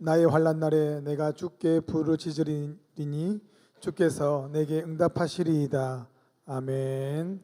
나의 환난 날에 내가 주께 부르짖으리니 주께서 내게 응답하시리이다. 아멘.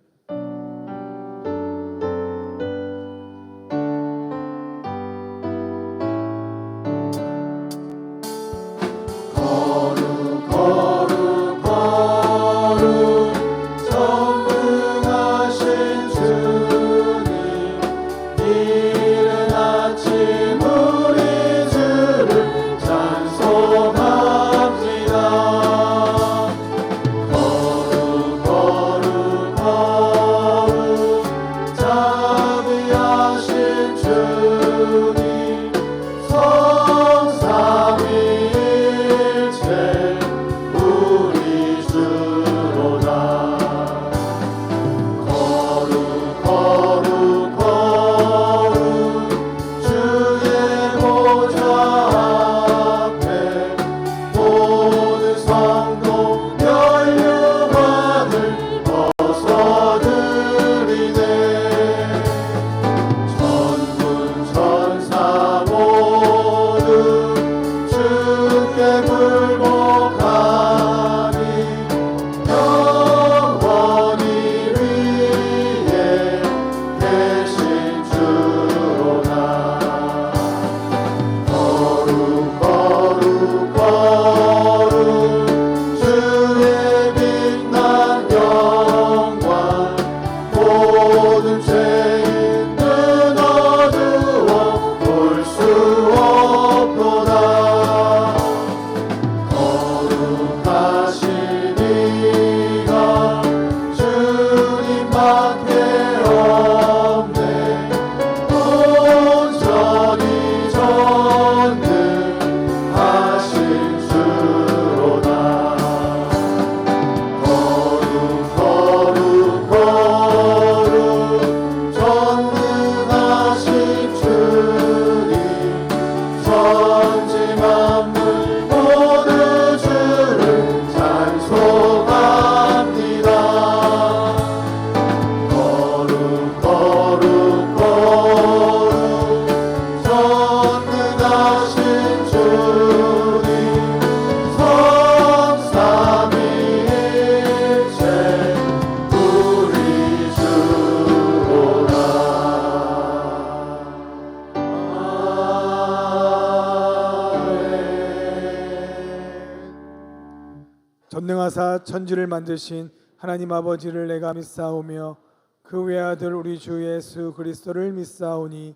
전능하사 천지를 만드신 하나님 아버지를 내가 믿사오며 그 외아들 우리 주 예수 그리스도를 믿사오니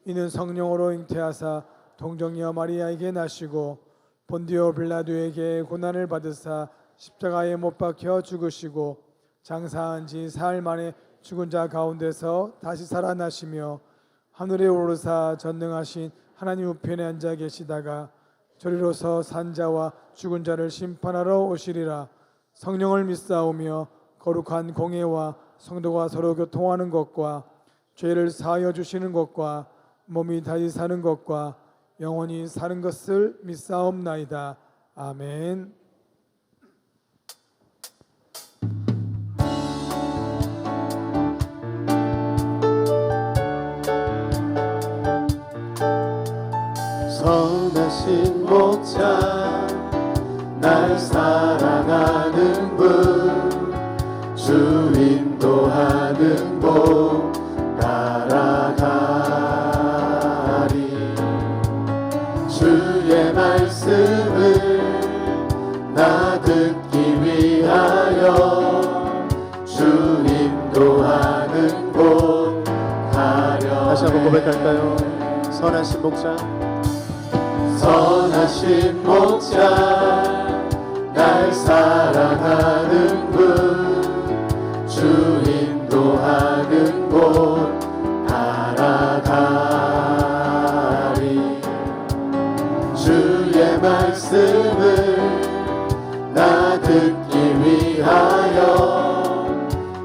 이는 성령으로 잉태하사 동정녀 마리아에게 나시고 본디오 빌라도에게 고난을 받으사 십자가에 못 박혀 죽으시고 장사한 지 사흘 만에 죽은 자 가운데서 다시 살아나시며 하늘에 오르사 전능하신 하나님 우편에 앉아 계시다가 저리로서 산자와 죽은 자를 심판하러 오시리라. 성령을 믿사오며 거룩한 공예와 성도가 서로 교통하는 것과 죄를 사하여 주시는 것과 몸이 다시 사는 것과 영원히 사는 것을 믿사옵나이다. 아멘. 선하신 목자 날 사랑하는 분 주 인도하는 곳 따라가리 주의 말씀을 나 듣기 위하여 주 인도하는 곳 가려. 다시 한번 고백할까요? 선하신 목자 선하신 목자 날 사랑하는 분 주 인도하는 곳 따라가리 주의 말씀을 나 듣기 위하여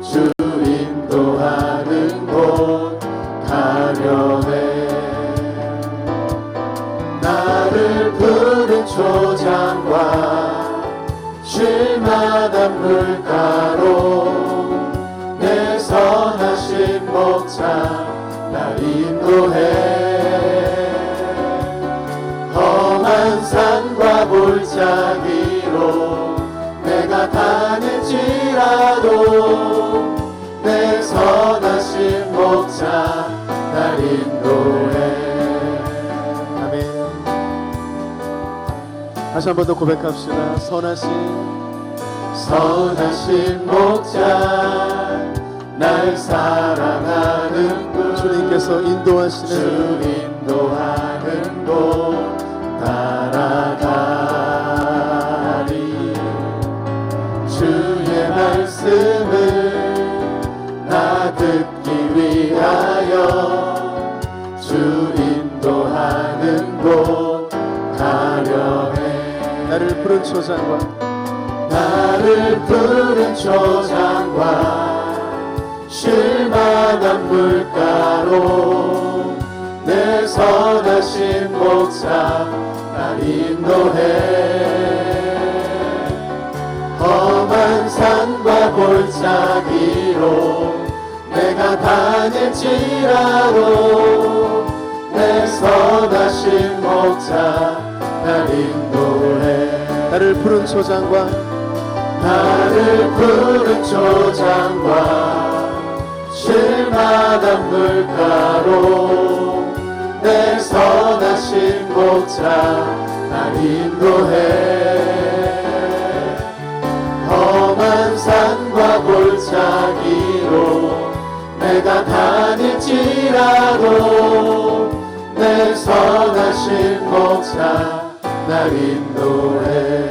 주 인도하는 곳 가려네. 나를 푸른 초장과 쉴만한 물가로 내 선하신 목자 날 인도해. 험한 골짜기로 내가 다닐지라도 내 선하신 목자 날 인도해. 아멘. 다시 한 번 더 고백합시다. 선하신 목자 날 사랑하는 분 주님께서 인도하시는 주 인도하는 곳 따라가리. 주의 말씀을 나 듣기 위하여 주 인도하는 곳 가려해. 나를 푸른 초장과 나를 푸른 초장과 쉴만한 물가로 내 선하신 목자 날 인도해. 험한 산과 골짜기로 내가 다닐지라도 내 선하신 목자 날 인도해. 나를 푸른 초장과 나를 푸른 초장과 쉴만한 물가로 내 선하신 목자 날 인도해. 험한 산과 골짜기로 내가 다닐지라도 내 선하신 목자 날 인도해.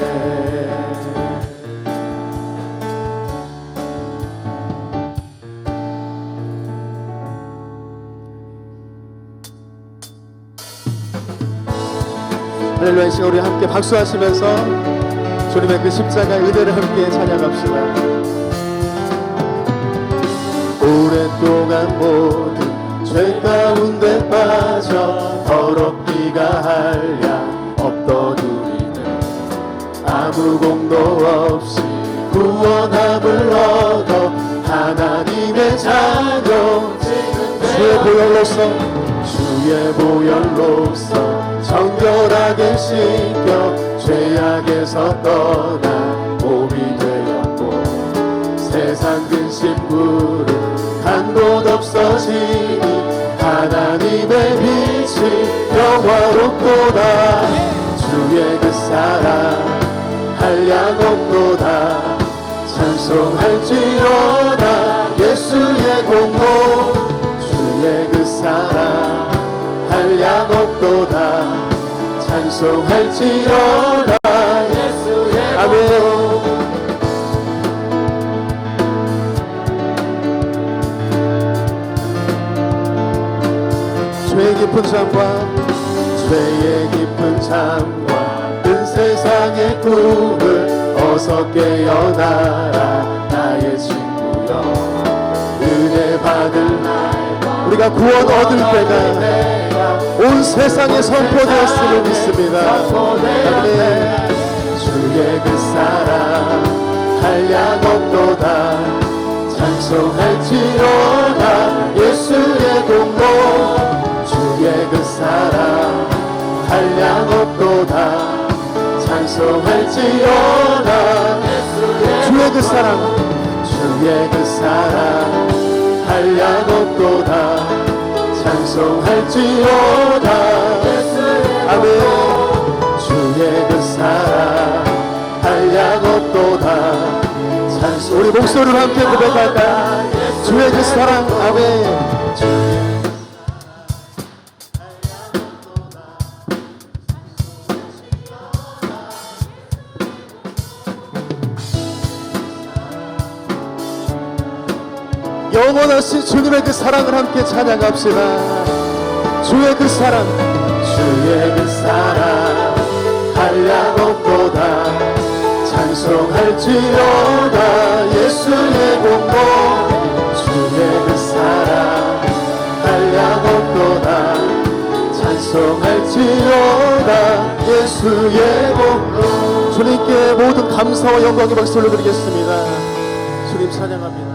할렐루야. 이 시간 우리 함께 박수하시면서 주님의 그 십자가의 은혜를 함께 찬양합시다. 오랫동안 모든 죄 가운데 빠져 더럽기가 한량 없던 우리는 아무 공도 없이 구원함을 얻어 하나님의 자녀 주의 보혈로서 주의 보혈로서 정결하게 씻겨 죄악에서 떠나 몸이 되었고 세상 근심부를 간 곳 없어지니 하나님의 빛이 영화롭도다. 주의 그 사랑 한량 없도다. 찬송할지어다 예수의 공로. 주의 그 사랑 한량 없도다. 찬송할지어다 예수의 공로. 죄의 깊은 잠과 죄의 깊은 잠과 큰 세상의 꿈을 어서 깨어나라 나의 친구여. 은혜 받을 날과 우리가 구원 얻을 때가 온 세상에 선포되었음을 믿습니다. 아멘. 주의 그 사랑 한량 없도다. 찬송할지어다 예수의 공로. 주의 그 사랑 한량 없도다. 찬송할지어다 주의 그 사랑 주의 그 사랑 한량 없도다. 찬송할지어다 아멘. 주의 그 사랑 한량 없도다. 우리 목소리로 함께 고백할까? 주의 그 사랑. 아멘. 영원하신 주님의 그 사랑을 함께 찬양합시다. 주의 그 사랑 주의 그 사랑 한량 없도다. 찬송할지어다 예수의 공로. 주의 그 사랑 한량 없도다. 찬송할지어다 예수의 공로. 주님께 모든 감사와 영광의 박수를 드리겠습니다. 주님 찬양합니다.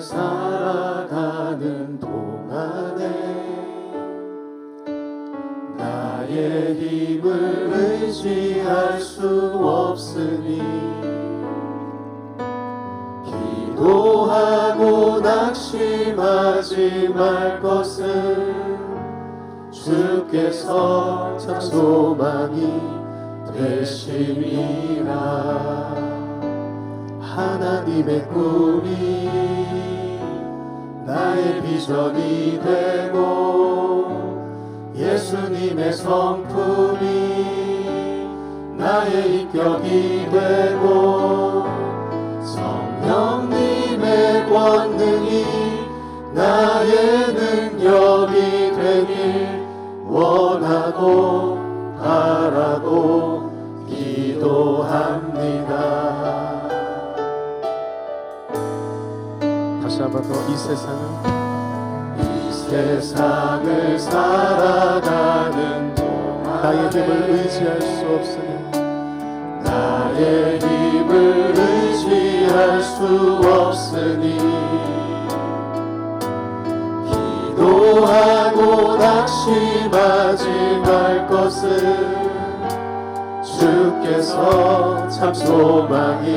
살아가는 동안에 나의 힘을 의지할 수 없으니 기도하고 낙심하지 말 것을 주께서 참 소망이 되심이라. 하나님의 꿈이 나의 비전이 되고 예수님의 성품이 나의 인격이 되고 성령님의 권능이 나의 능력이 되길 원하고 바라고 기도합니다. 다시 한번 더 이 세상을 살아가는 동안 나의 힘을 의지할 수 없으니 나의 힘을 의지할 수 없으니 기도하고 낙심하지 말 것을 주께서 참 소망이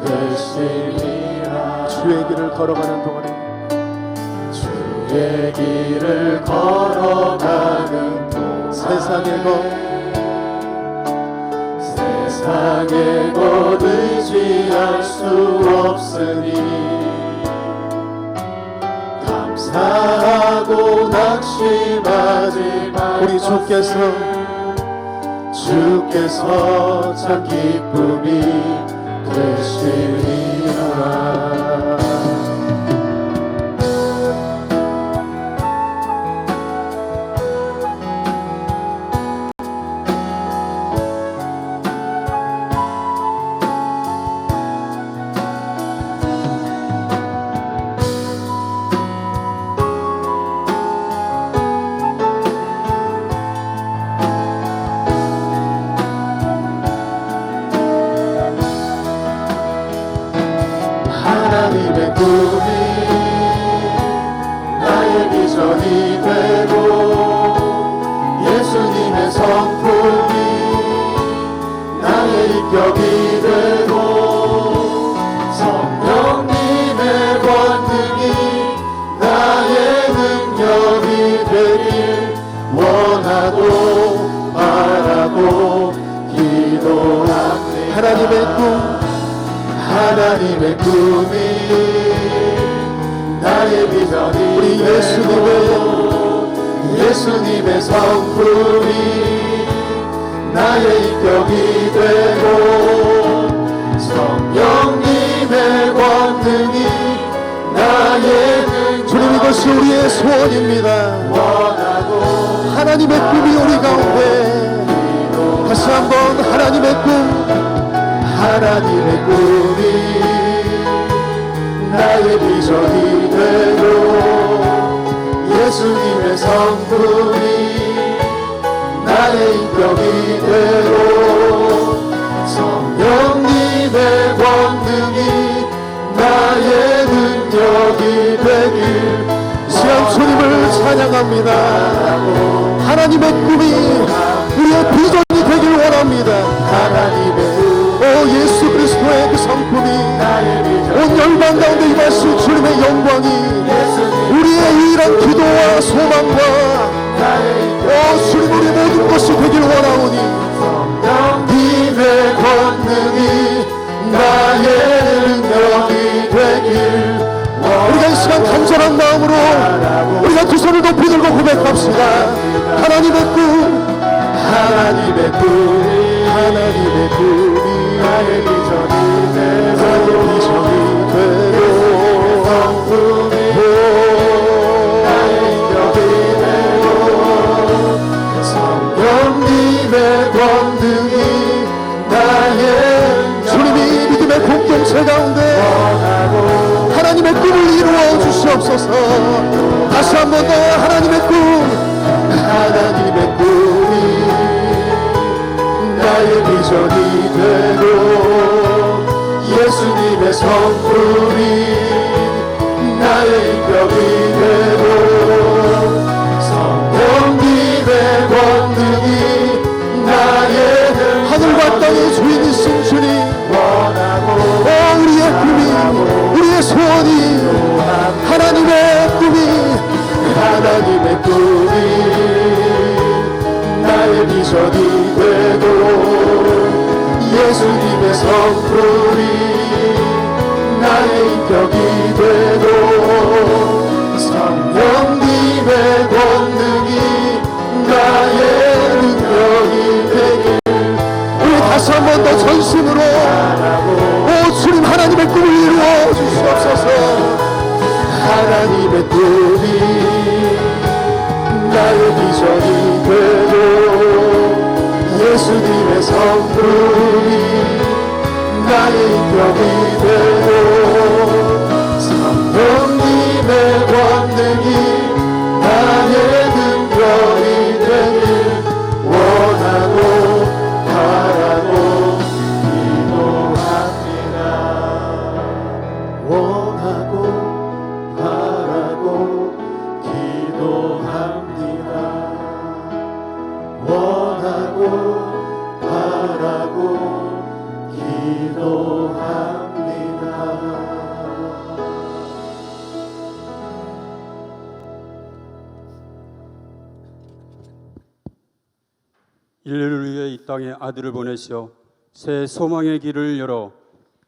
되심이라. 주의 길을 걸어가는 동안에 주의 길을 걸어가는 동안 세상의 것 의지할 수 없으니 감사하고 낙심하지 말고 우리 주께서 참 기쁨이 되시리라. 하나님의 꿈이 나의 비전이 되고 예수님의 성품이 나의 인격이 되고 성령님의 권능이 나의 능력이 되길 원하고 바라고 기도합니다. 하나님의 꿈이 나의 비전이 우리 예수님의 성품이 나의 인격이 되고 성령님의 권능이 나의 능력. 주님, 이것이 우리의 소원입니다. 원하고 하나님의 꿈이 우리 가운데 다시 한번 하나님의 꿈이 나의 비전이 되고 예수님의 성품이 나의 인격이 되고 성령님의 권능이 나의 능력이 되길 시간 주님을 찬양합니다. 하나님의 꿈이 우리의 비전이 되길 원합니다. 하나님의 예수 그리스도의 그 성품이 온 열방 가운데 임하신 주님의 영광이 우리의 유일한 기도와 소망과 주님 우리의 모든 것이 되길 원하오니 성령님의 권능이 나의 능력이 되길 우리가 이 시간 간절한 마음으로 우리가 두 손을 높이 들고 고백합시다. 하나님의 꿈이 나의 비전이 되고 성품이 나의 인격이 되고 성령님의 권능이 나의 주님이 믿음의 공동체 가운데 하나님의 꿈을 이루어 주시옵소서. 다시 한 번 더 하나님의 꿈이 나의 비전이 되고 예수님의 성품이 성품이 나의 인격이 되고 성령님의 권능이 나의 능력이 되길 우리 다시 한 번 더 전심으로 오 주님 하나님의 꿈을 이루어 주시옵소서. 하나님의 꿈이 나의 비전이 되고 예수님의 성품이 나의 인격이 되고 성령님의 권능이 나의 능력이 되길 원하고 바라고 기도합니다. 원하고 바라고 기도합니다. 원하고 바라고 기도합니다. 인류를 위해 이 땅에 아들을 보내시어 새 소망의 길을 열어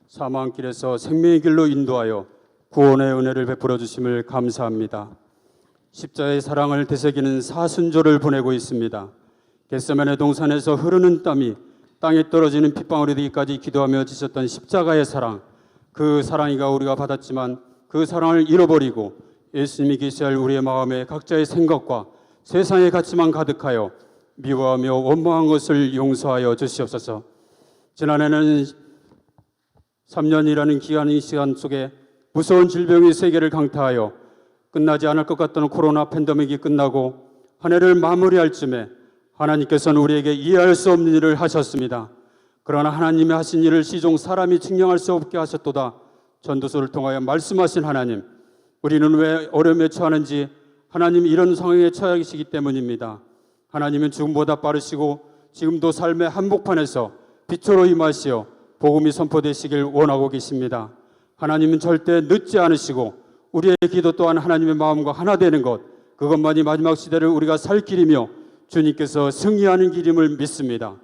사망길에서 생명의 길로 인도하여 구원의 은혜를 베풀어 주심을 감사합니다. 십자의 사랑을 되새기는 사순조를 보내고 있습니다. 겟세마네 동산에서 흐르는 땀이 땅에 떨어지는 핏방울이 되기까지 기도하며 지셨던 십자가의 사랑, 그 사랑이가 우리가 받았지만 그 사랑을 잃어버리고 예수님이 계셔야 할 우리의 마음에 각자의 생각과 세상의 가치만 가득하여 미워하며 원망한 것을 용서하여 주시옵소서. 지난해는 3년이라는 기간의 시간 속에 무서운 질병이 세계를 강타하여 끝나지 않을 것 같던 코로나 팬데믹이 끝나고 한 해를 마무리할 쯤에 하나님께서는 우리에게 이해할 수 없는 일을 하셨습니다. 그러나 하나님이 하신 일을 시종 사람이 증명할 수 없게 하셨도다. 전도서를 통하여 말씀하신 하나님, 우리는 왜 어려움에 처하는지 하나님이 이런 상황에 처해 계시기 때문입니다. 하나님은 지금보다 빠르시고 지금도 삶의 한복판에서 빛으로 임하시어 복음이 선포되시길 원하고 계십니다. 하나님은 절대 늦지 않으시고 우리의 기도 또한 하나님의 마음과 하나 되는 것, 그것만이 마지막 시대를 우리가 살 길이며 주님께서 승리하는 길임을 믿습니다.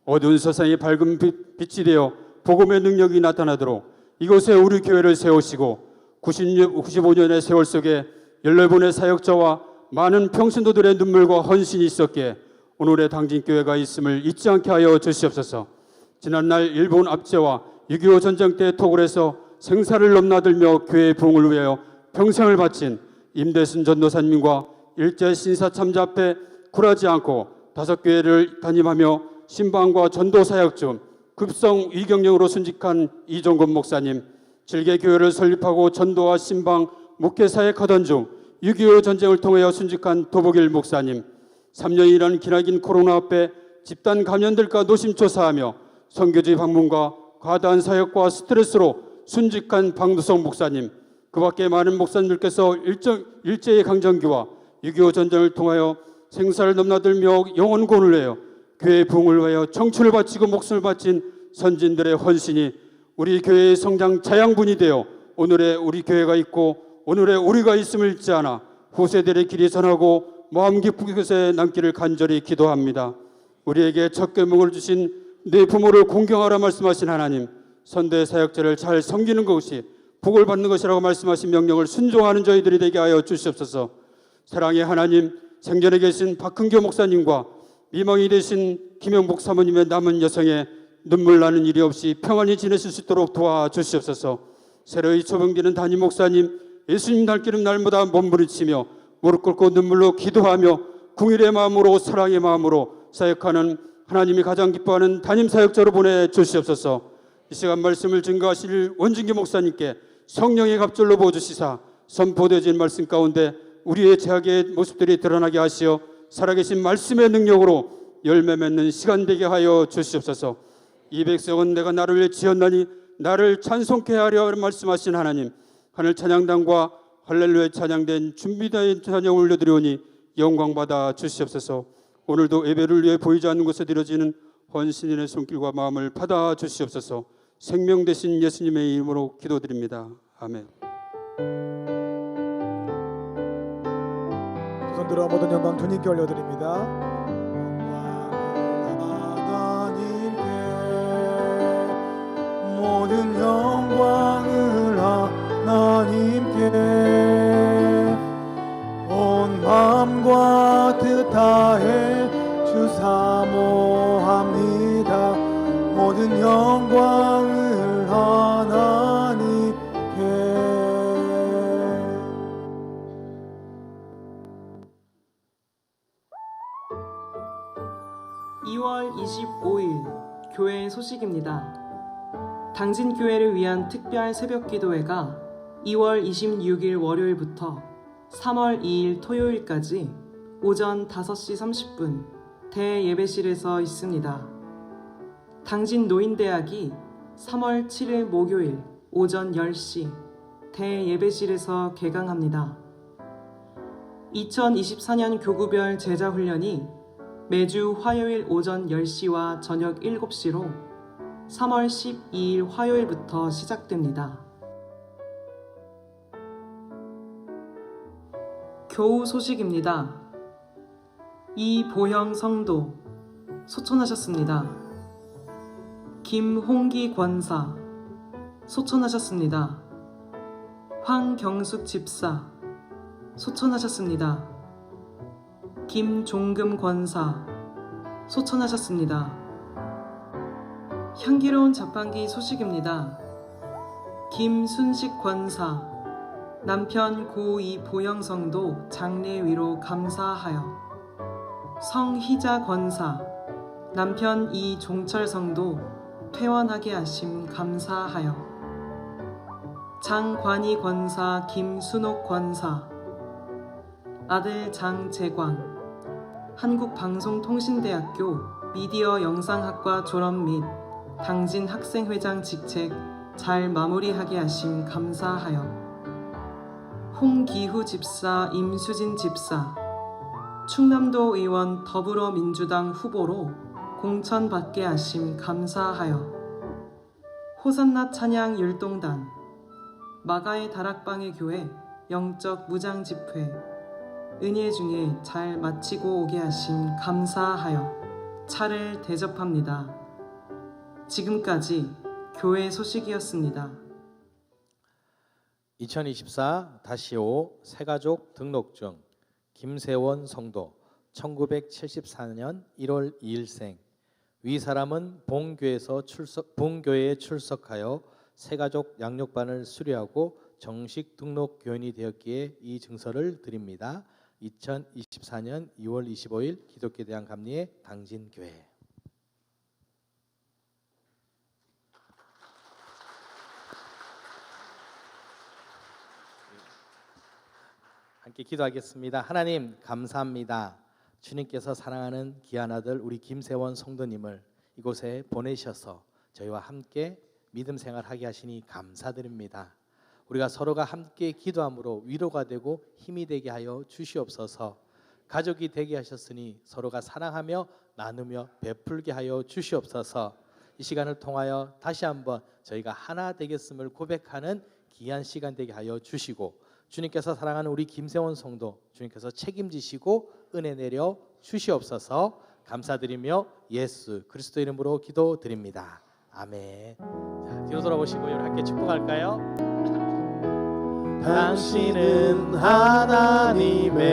어두운 세상에 밝은 빛이 되어 복음의 능력이 나타나도록 이곳에 우리 교회를 세우시고 95년의 세월 속에 14분의 사역자와 많은 평신도들의 눈물과 헌신이 있었기에 오늘의 당진교회가 있음을 잊지 않게 하여 주시옵소서. 지난날 일본 압제와 6.25 전쟁 때 토굴에서 생사를 넘나들며 교회의 부흥을 위하여 평생을 바친 임대순 전도사님과 일제 신사 참자 앞에 굴하지 않고 5교회를 담임하며 신방과 전도 사역 중 급성 위경령으로 순직한 이종근 목사님, 질개 교회를 설립하고 전도와 신방, 목회 사역하던 중 6.25 전쟁을 통하여 순직한 도복일 목사님, 3년이라는 기나긴 코로나 앞에 집단 감염들과 노심초사하며 선교지 방문과 과다한 사역과 스트레스로 순직한 방두성 목사님, 그 밖에 많은 목사님들께서 일제의 강점기와 6.25 전쟁을 통하여 생사를 넘나들며 영혼권을 내어 교회의 부흥을 위하여 청춘을 바치고 목숨을 바친 선진들의 헌신이 우리 교회의 성장 자양분이 되어 오늘의 우리 교회가 있고 오늘의 우리가 있음을 잊지 않아 후세들의 길이 선하고 마음 깊은 곳에 남기를 간절히 기도합니다. 우리에게 첫 계명을 주신 내 부모를 공경하라 말씀하신 하나님, 선대 사역자를 잘 섬기는 것이 복을 받는 것이라고 말씀하신 명령을 순종하는 저희들이 되게 하여 주시옵소서. 사랑의 하나님, 생전에 계신 박흥교 목사님과 미망이 되신 김영복 사모님의 남은 여성에 눈물 나는 일이 없이 평안히 지내실 수 있도록 도와주시옵소서. 새로이 초병되는 담임 목사님, 예수님 날기름 날마다 몸부림치며 무릎 꿇고 눈물로 기도하며 궁일의 마음으로 사랑의 마음으로 사역하는 하나님이 가장 기뻐하는 담임 사역자로 보내주시옵소서. 이 시간 말씀을 증거하실 원진기 목사님께 성령의 갑절로 보여주시사 선포되어진 말씀 가운데 우리의 제약의 모습들이 드러나게 하시어 살아계신 말씀의 능력으로 열매 맺는 시간 되게 하여 주시옵소서. 이 백성은 내가 나를 위해 지었나니 나를 찬송케 하려 말씀하신 하나님, 하늘 찬양단과 할렐루야 찬양된 준비된 찬양 올려드리오니 영광받아 주시옵소서. 오늘도 예배를 위해 보이지 않는 곳에 드려지는 헌신인의 손길과 마음을 받아 주시옵소서. 생명 되신 예수님의 이름으로 기도드립니다. 아멘. 손 들어 모든 영광 주님께 올려드립니다. 하나님께 모든 영광을 하나님께 온 마음과 뜻 다해 주 사모합니다. 모든 영광을 하나님께. 2월 25일 교회 소식입니다. 당진교회를 위한 특별 새벽기도회가 2월 26일 월요일부터 3월 2일 토요일까지 오전 5시 30분 대예배실에서 있습니다. 당진 노인대학이 3월 7일 목요일 오전 10시 대예배실에서 개강합니다. 2024년 교구별 제자훈련이 매주 화요일 오전 10시와 저녁 7시로 3월 12일 화요일부터 시작됩니다. 교우 소식입니다. 이보형 성도 소천하셨습니다. 김홍기 권사 소천하셨습니다. 황경숙 집사 소천하셨습니다. 김종금 권사 소천하셨습니다. 향기로운 자판기 소식입니다. 김순식 권사 남편 고 이보영 성도 장례 위로 감사하여, 성희자 권사 남편 이종철 성도 퇴원하게 하심 감사하여, 장관희 권사 김순옥 권사 아들 장재광 한국방송통신대학교 미디어 영상학과 졸업 및 당진 학생회장 직책 잘 마무리하게 하심 감사하여, 홍기후 집사 임수진 집사 충남도 의원 더불어민주당 후보로 공천받게 하심 감사하여, 호산나 찬양 율동단 마가의 다락방의 교회 영적 무장집회 은혜 중에 잘 마치고 오게 하심 감사하여 차를 대접합니다. 지금까지 교회 소식이었습니다. 2024-5 새가족 등록증 김세원 성도 1974년 1월 2일생. 위 사람은 본교회에 출석하여 새가족 양육반을 수료하고 정식 등록 교인이 되었기에 이 증서를 드립니다. 2024년 2월 25일 기독교 대학 감리의 당진교회. 함께 기도하겠습니다. 하나님 감사합니다. 주님께서 사랑하는 귀한 아들 우리 김세원 성도님을 이곳에 보내셔서 저희와 함께 믿음 생활하게 하시니 감사드립니다. 우리가 서로가 함께 기도함으로 위로가 되고 힘이 되게 하여 주시옵소서. 가족이 되게 하셨으니 서로가 사랑하며 나누며 베풀게 하여 주시옵소서. 이 시간을 통하여 다시 한번 저희가 하나 되겠음을 고백하는 귀한 시간 되게 하여 주시고, 주님께서 사랑하는 우리 김세원 성도 주님께서 책임지시고 은혜 내려 주시옵소서. 감사드리며 예수 그리스도 이름으로 기도드립니다. 아멘. 자, 뒤로 돌아보시고 우리 함께 축복할까요? 당신은 하나님의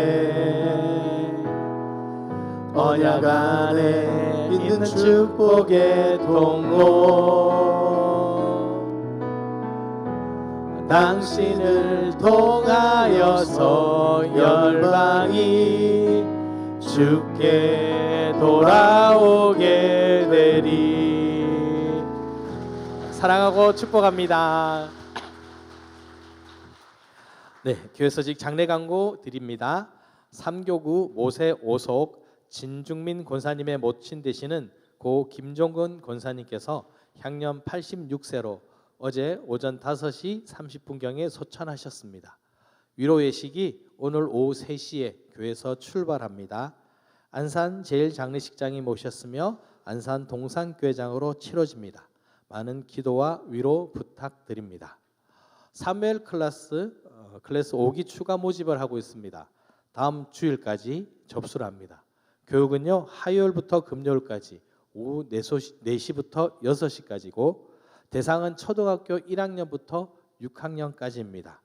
언약 안에 있는 축복의 통로, 당신을 통하여서 열방이 주께 돌아오게 되리. 사랑하고 축복합니다. 네, 교회 소식 장례 광고 드립니다. 삼교구 모세 오속 진중민 권사님의 모친 되시는 고 김종근 권사님께서 향년 86세로 어제 오전 5시 30분경에 소천하셨습니다. 위로 예식이 오늘 오후 3시에 교회에서 출발합니다. 안산 제일장례식장이 모셨으며 안산 동산교회장으로 치러집니다. 많은 기도와 위로 부탁드립니다. 사무엘 클래스 5기 추가 모집을 하고 있습니다. 다음 주일까지 접수를 합니다. 교육은요 화요일부터 금요일까지 오후 4시부터 6시까지고 대상은 초등학교 1학년부터 6학년까지입니다.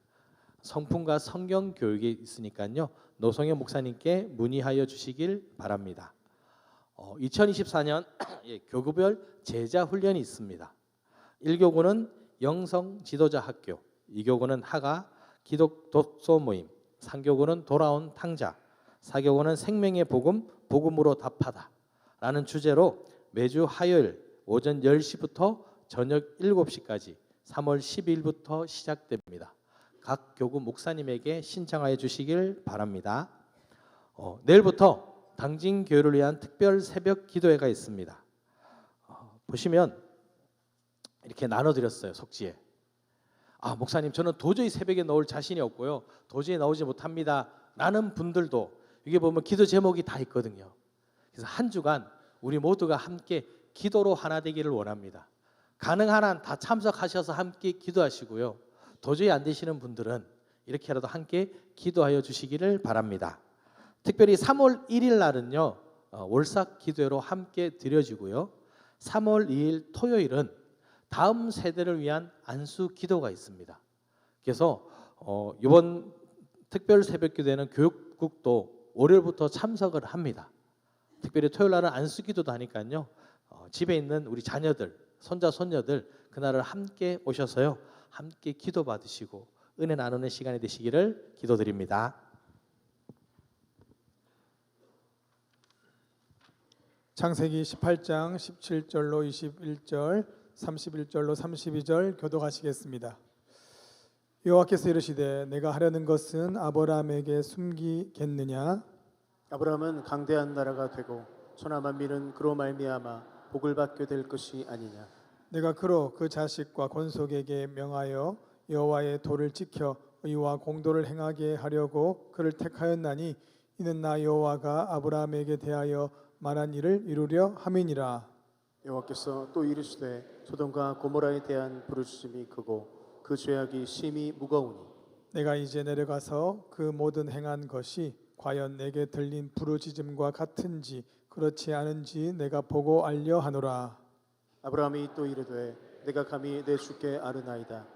성품과 성경 교육이 있으니까요. 노성현 목사님께 문의하여 주시길 바랍니다. 2024년 교구별 제자 훈련이 있습니다. 1교구는 영성 지도자 학교, 2교구는 하가 기독 독서 모임, 3교구는 돌아온 탕자, 4교구는 생명의 복음, 복음으로 답하다 라는 주제로 매주 화요일 오전 10시부터 저녁 7시까지 3월 12일부터 시작됩니다. 각 교구 목사님에게 신청하여 주시길 바랍니다. 내일부터 당진 교회를 위한 특별 새벽 기도회가 있습니다. 보시면 이렇게 나눠드렸어요. 속지에. 목사님 저는 도저히 새벽에 나올 자신이 없고요. 도저히 나오지 못합니다. 라는 분들도 이게 보면 기도 제목이 다 있거든요. 그래서 한 주간 우리 모두가 함께 기도로 하나 되기를 원합니다. 가능한 한 다 참석하셔서 함께 기도하시고요. 도저히 안 되시는 분들은 이렇게라도 함께 기도하여 주시기를 바랍니다. 특별히 3월 1일 날은요. 월삭 기도회로 함께 드려지고요. 3월 2일 토요일은 다음 세대를 위한 안수 기도가 있습니다. 그래서 이번 특별 새벽 기도회는 교육국도 월요일부터 참석을 합니다. 특별히 토요일 날은 안수 기도도 하니까요. 집에 있는 우리 자녀들, 손자 손녀들 그날을 함께 오셔서요. 함께 기도 받으시고 은혜 나누는 시간이 되시기를 기도드립니다. 창세기 18장 17절로 21절, 31절로 32절 교독하시겠습니다. 여호와께서 이르시되 내가 하려는 것은 아브라함에게 숨기겠느냐? 아브라함은 강대한 나라가 되고 천하 만민은 그로 말미암아 복을 받게 될 것이 아니냐. 내가 그로 그 자식과 권속에게 명하여 여호와의 도를 지켜 의와 공도를 행하게 하려고 그를 택하였나니 이는 나 여호와가 아브라함에게 대하여 말한 일을 이루려 함이니라. 여호와께서 또 이르시되 소돔과 고모라에 대한 부르짖음이 크고 그 죄악이 심히 무거우니 내가 이제 내려가서 그 모든 행한 것이 과연 내게 들린 부르짖음과 같은지 그렇지 않은지 내가 보고 알려 하노라. 아브라함이 또 이르되 내가 감히 내 주께 아르나이다.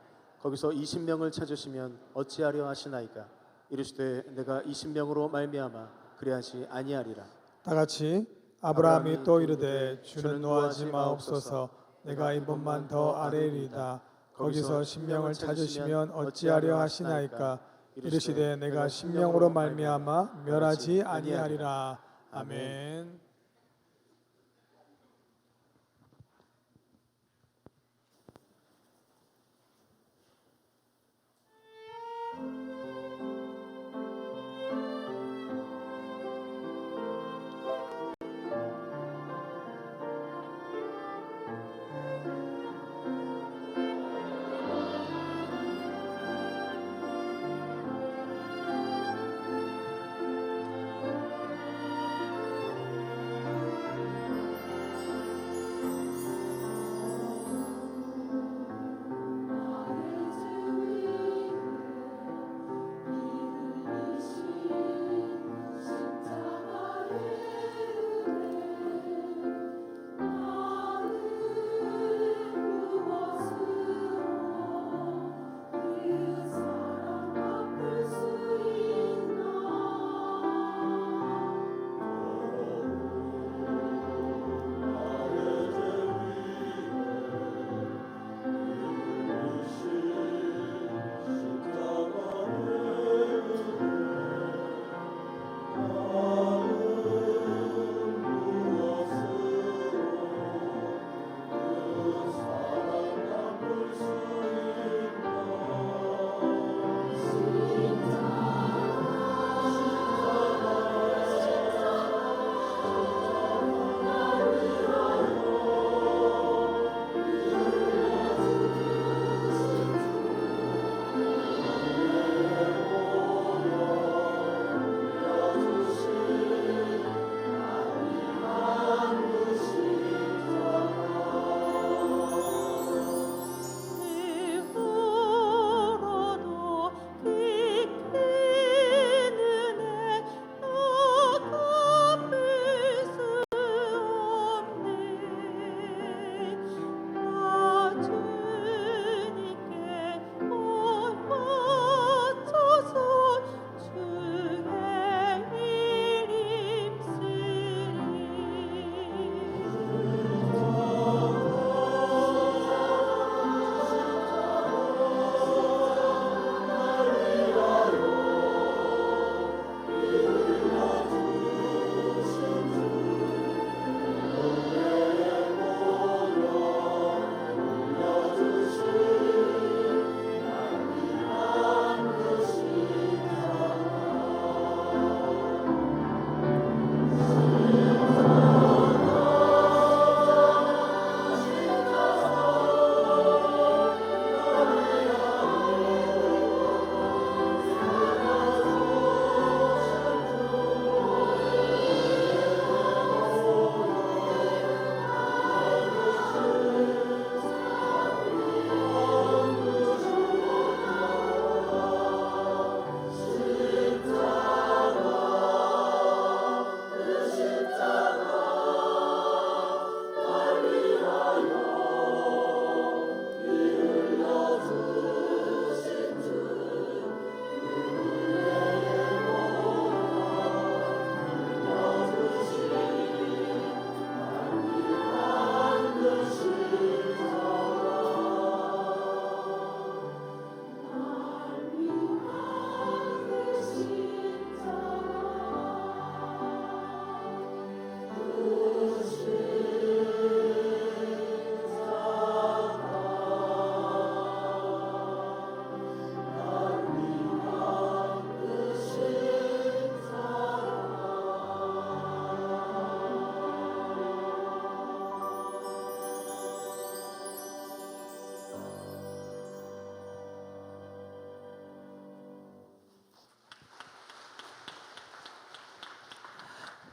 거기서 20명을 찾으시면 어찌하려 하시나이까. 이르시되 내가 20명으로 말미암아 그리하지 아니하리라. 다 같이 아브라함이 또 이르되 주는 노하지 마옵소서. 내가 이번만 더 아뢰리이다. 거기서 10명을 찾으시면 어찌하려 하시나이까. 이르시되 내가 10명으로 말미암아 멸하지 아니하리라. 아멘.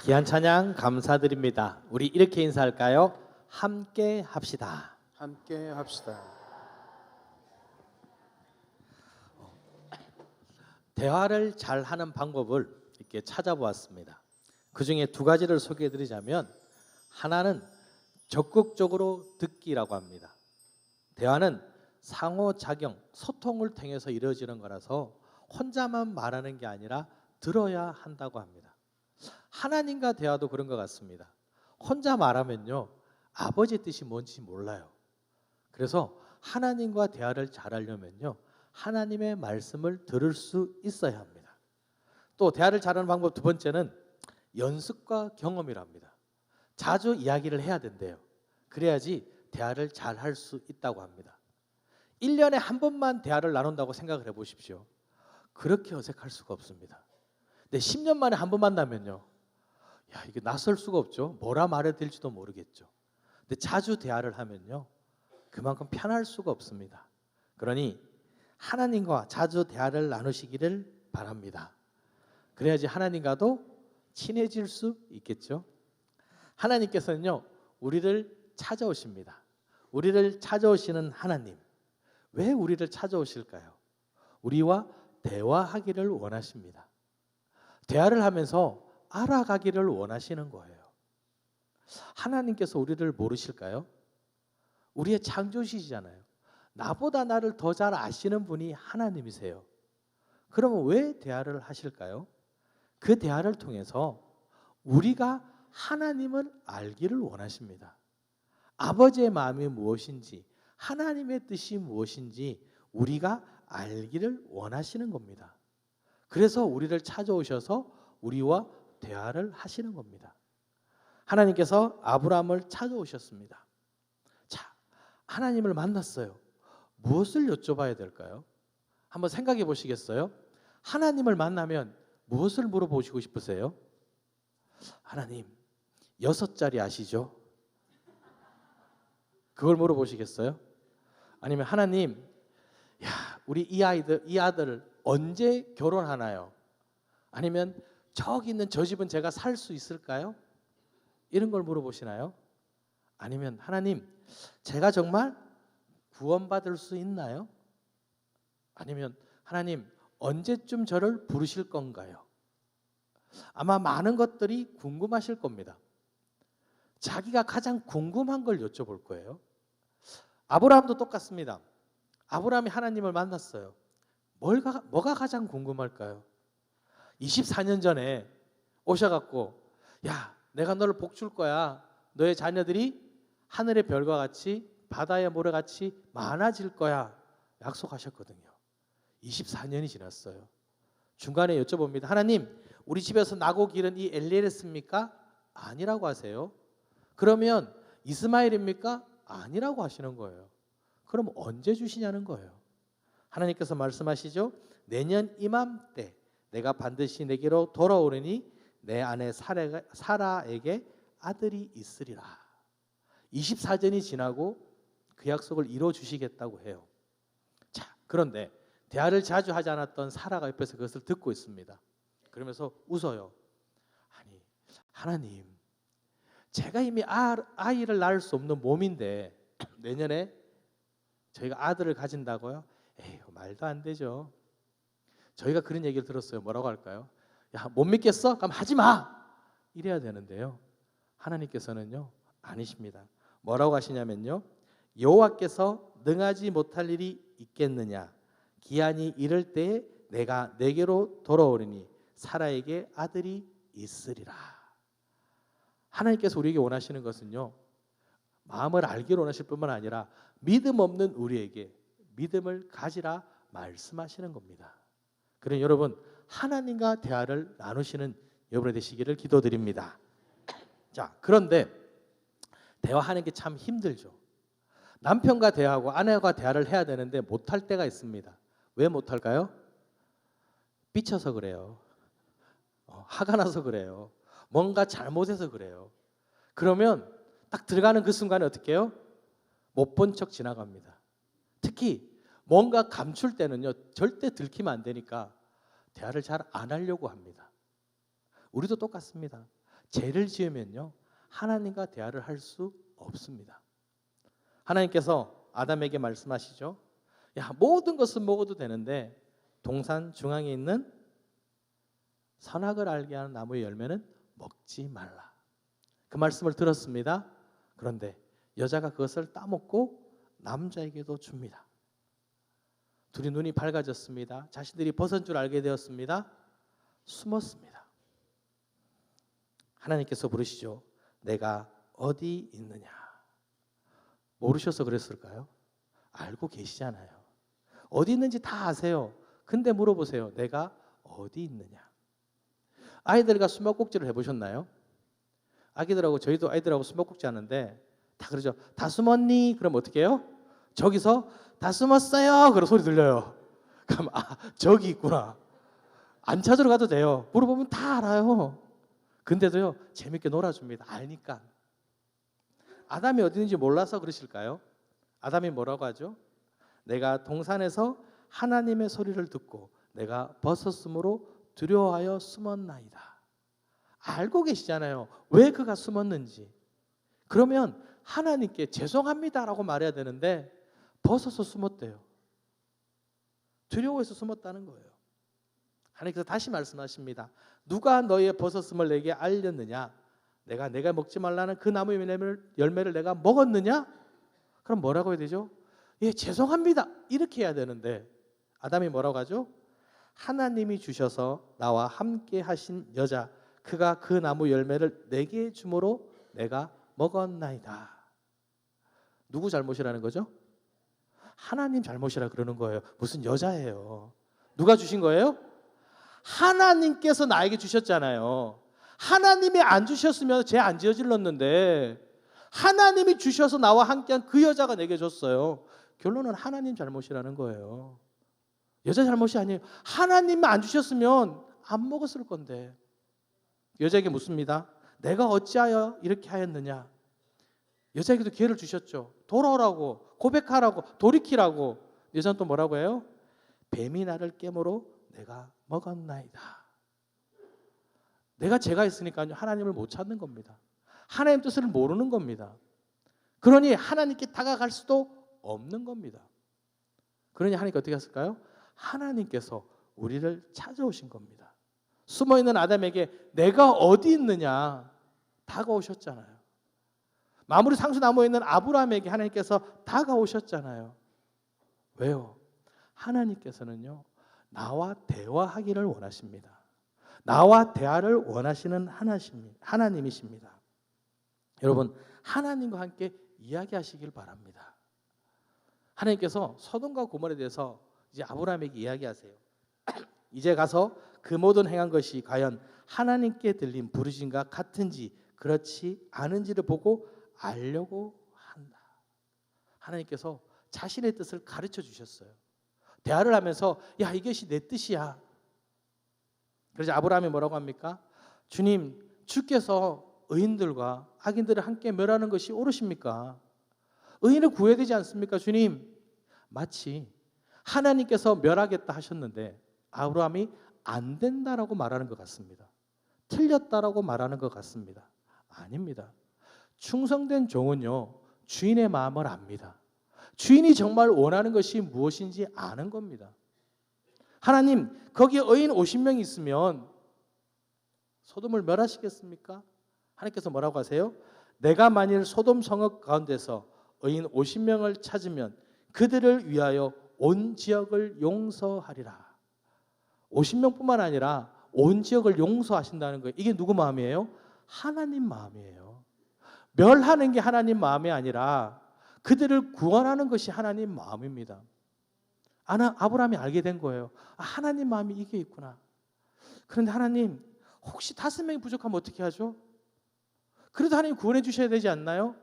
귀한 찬양 감사드립니다. 우리 이렇게 인사할까요? 함께 합시다. 함께 합시다. 대화를 잘 하는 방법을 이렇게 찾아보았습니다. 그 중에 두 가지를 소개해 드리자면, 하나는 적극적으로 듣기라고 합니다. 대화는 상호작용, 소통을 통해서 이루어지는 거라서 혼자만 말하는 게 아니라 들어야 한다고 합니다. 하나님과 대화도 그런 것 같습니다. 혼자 말하면요, 아버지의 뜻이 뭔지 몰라요. 그래서 하나님과 대화를 잘하려면요, 하나님의 말씀을 들을 수 있어야 합니다. 또 대화를 잘하는 방법 두 번째는 연습과 경험이랍니다. 자주 이야기를 해야 된대요. 그래야지 대화를 잘 할 수 있다고 합니다. 1년에 한 번만 대화를 나눈다고 생각을 해보십시오. 그렇게 어색할 수가 없습니다. 근데 10년 만에 한 번 만나면요, 야, 이게 낯설 수가 없죠. 뭐라 말해야 될지도 모르겠죠. 근데 자주 대화를 하면요, 그만큼 편할 수가 없습니다. 그러니 하나님과 자주 대화를 나누시기를 바랍니다. 그래야지 하나님과도 친해질 수 있겠죠. 하나님께서는요, 우리를 찾아오십니다. 우리를 찾아오시는 하나님, 왜 우리를 찾아오실까요? 우리와 대화하기를 원하십니다. 대화를 하면서 알아가기를 원하시는 거예요. 하나님께서 우리를 모르실까요? 우리의 창조주시잖아요. 나보다 나를 더 잘 아시는 분이 하나님이세요. 그러면 왜 대화를 하실까요? 그 대화를 통해서 우리가 하나님을 알기를 원하십니다. 아버지의 마음이 무엇인지, 하나님의 뜻이 무엇인지 우리가 알기를 원하시는 겁니다. 그래서 우리를 찾아오셔서 우리와 대화를 하시는 겁니다. 하나님께서 아브라함을 찾아오셨습니다. 자, 하나님을 만났어요. 무엇을 여쭤봐야 될까요? 한번 생각해 보시겠어요? 하나님을 만나면 무엇을 물어보시고 싶으세요? 하나님, 6자리 아시죠? 그걸 물어보시겠어요? 아니면 하나님, 야, 우리 이 아들 언제 결혼하나요? 아니면 저기 있는 저 집은 제가 살 수 있을까요? 이런 걸 물어보시나요? 아니면 하나님, 제가 정말 구원받을 수 있나요? 아니면 하나님, 언제쯤 저를 부르실 건가요? 아마 많은 것들이 궁금하실 겁니다. 자기가 가장 궁금한 걸 여쭤볼 거예요. 아브라함도 똑같습니다. 아브라함이 하나님을 만났어요. 뭐가 가장 궁금할까요? 24년 전에 오셔갖고, 야, 내가 너를 복 줄 거야. 너의 자녀들이 하늘의 별과 같이 바다의 모래같이 많아질 거야. 약속하셨거든요. 24년이 지났어요. 중간에 여쭤봅니다. 하나님, 우리 집에서 나고 기른 이 엘리엘입니까? 아니라고 하세요. 그러면 이스마엘입니까? 아니라고 하시는 거예요. 그럼 언제 주시냐는 거예요. 하나님께서 말씀하시죠. 내년 이맘때 내가 반드시 내게로 돌아오리니 내 아내 사라에게 아들이 있으리라. 24년이 지나고 그 약속을 이루어 주시겠다고 해요. 자, 그런데 대화를 자주 하지 않았던 사라가 옆에서 그것을 듣고 있습니다. 그러면서 웃어요. 아니, 하나님, 제가 이미 아이를 낳을 수 없는 몸인데 내년에 저희가 아들을 가진다고요? 에휴, 말도 안 되죠. 저희가 그런 얘기를 들었어요. 뭐라고 할까요? 야, 못 믿겠어? 그럼 하지 마! 이래야 되는데요. 하나님께서는요, 아니십니다. 뭐라고 하시냐면요, 여호와께서 능하지 못할 일이 있겠느냐? 기한이 이를 때에 내가 내게로 돌아오리니 사라에게 아들이 있으리라. 하나님께서 우리에게 원하시는 것은요, 마음을 알기를 원하실 뿐만 아니라 믿음 없는 우리에게 믿음을 가지라 말씀하시는 겁니다. 그러니 여러분, 하나님과 대화를 나누시는 여러분이 되시기를 기도드립니다. 자, 그런데 대화하는 게 참 힘들죠. 남편과 대화하고 아내와 대화를 해야 되는데 못할 때가 있습니다. 왜 못할까요? 삐쳐서 그래요. 화가 나서 그래요. 뭔가 잘못해서 그래요. 그러면 딱 들어가는 그 순간에 어떻게 해요? 못 본 척 지나갑니다. 특히 뭔가 감출 때는요, 절대 들키면 안 되니까 대화를 잘 안 하려고 합니다. 우리도 똑같습니다. 죄를 지으면요 하나님과 대화를 할 수 없습니다. 하나님께서 아담에게 말씀하시죠. 야, 모든 것은 먹어도 되는데 동산 중앙에 있는 선악을 알게 하는 나무의 열매는 먹지 말라. 그 말씀을 들었습니다. 그런데 여자가 그것을 따먹고 남자에게도 줍니다. 둘이 눈이 밝아졌습니다. 자신들이 벗은 줄 알게 되었습니다. 숨었습니다. 하나님께서 부르시죠. 내가 어디 있느냐. 모르셔서 그랬을까요? 알고 계시잖아요. 어디 있는지 다 아세요. 근데 물어보세요. 내가 어디 있느냐. 아이들과 숨바꼭질을 해보셨나요? 아기들하고 저희도 아이들하고 숨바꼭질 하는데 다 그러죠. 다 숨었니? 그럼 어떻게 해요? 저기서 다 숨었어요. 그런 소리 들려요. 그럼 저기 있구나. 안 찾으러 가도 돼요. 물어보면 다 알아요. 근데도요 재밌게 놀아줍니다. 알니까. 아담이 어디 있는지 몰라서 그러실까요? 아담이 뭐라고 하죠? 내가 동산에서 하나님의 소리를 듣고 내가 벗었으므로 두려워하여 숨었나이다. 알고 계시잖아요. 왜 그가 숨었는지. 그러면 하나님께 죄송합니다라고 말해야 되는데 벗어서 숨었대요. 두려워해서 숨었다는 거예요. 하나님께서 다시 말씀하십니다. 누가 너의 벗었음을 내게 알렸느냐? 내가 먹지 말라는 그 나무의 열매를 내가 먹었느냐? 그럼 뭐라고 해야 되죠? 예, 죄송합니다. 이렇게 해야 되는데 아담이 뭐라고 하죠? 하나님이 주셔서 나와 함께 하신 여자 그가 그 나무 열매를 내게 주므로 내가 먹었나이다. 누구 잘못이라는 거죠? 하나님 잘못이라 그러는 거예요. 무슨 여자예요. 누가 주신 거예요? 하나님께서 나에게 주셨잖아요. 하나님이 안 주셨으면 죄 안 지어질렀는데 하나님이 주셔서 나와 함께한 그 여자가 내게 줬어요. 결론은 하나님 잘못이라는 거예요. 여자 잘못이 아니에요. 하나님이 안 주셨으면 안 먹었을 건데. 여자에게 묻습니다. 내가 어찌하여 이렇게 하였느냐? 여자에게도 기회를 주셨죠. 돌아오라고, 고백하라고, 돌이키라고. 여자는 또 뭐라고 해요? 뱀이 나를 깨물어 내가 먹었나이다. 내가 죄가 있으니까요 하나님을 못 찾는 겁니다. 하나님 뜻을 모르는 겁니다. 그러니 하나님께 다가갈 수도 없는 겁니다. 그러니 하나님께 어떻게 했을까요? 하나님께서 우리를 찾아오신 겁니다. 숨어있는 아담에게 내가 어디 있느냐 다가오셨잖아요. 마무리 상수나무에 있는 아브라함에게 하나님께서 다가오셨잖아요. 왜요? 하나님께서는요 나와 대화하기를 원하십니다. 나와 대화를 원하시는 하나님이십니다. 여러분 하나님과 함께 이야기하시길 바랍니다. 하나님께서 소돔과 고모라에 대해서 이제 아브라함에게 이야기하세요. 이제 가서 그 모든 행한 것이 과연 하나님께 들린 부르심과 같은지 그렇지 않은지를 보고 알려고 한다. 하나님께서 자신의 뜻을 가르쳐 주셨어요. 대화를 하면서 야 이것이 내 뜻이야. 그래서 아브라함이 뭐라고 합니까? 주님 주께서 의인들과 악인들을 함께 멸하는 것이 옳으십니까? 의인을 구해야 되지 않습니까 주님? 마치 하나님께서 멸하겠다 하셨는데 아브라함이 안 된다라고 말하는 것 같습니다. 틀렸다라고 말하는 것 같습니다. 아닙니다. 충성된 종은요 주인의 마음을 압니다. 주인이 정말 원하는 것이 무엇인지 아는 겁니다. 하나님 거기에 의인 50명이 있으면 소돔을 멸하시겠습니까? 하나님께서 뭐라고 하세요? 내가 만일 소돔 성읍 가운데서 의인 50명을 찾으면 그들을 위하여 온 지역을 용서하리라. 50명뿐만 아니라 온 지역을 용서하신다는 거예요. 이게 누구 마음이에요? 하나님 마음이에요. 멸하는 게 하나님 마음이 아니라 그들을 구원하는 것이 하나님 마음입니다. 아브라함이 알게 된 거예요. 하나님 마음이 이게 있구나. 그런데 하나님 혹시 5명이 부족하면 어떻게 하죠? 그래도 하나님 구원해 주셔야 되지 않나요?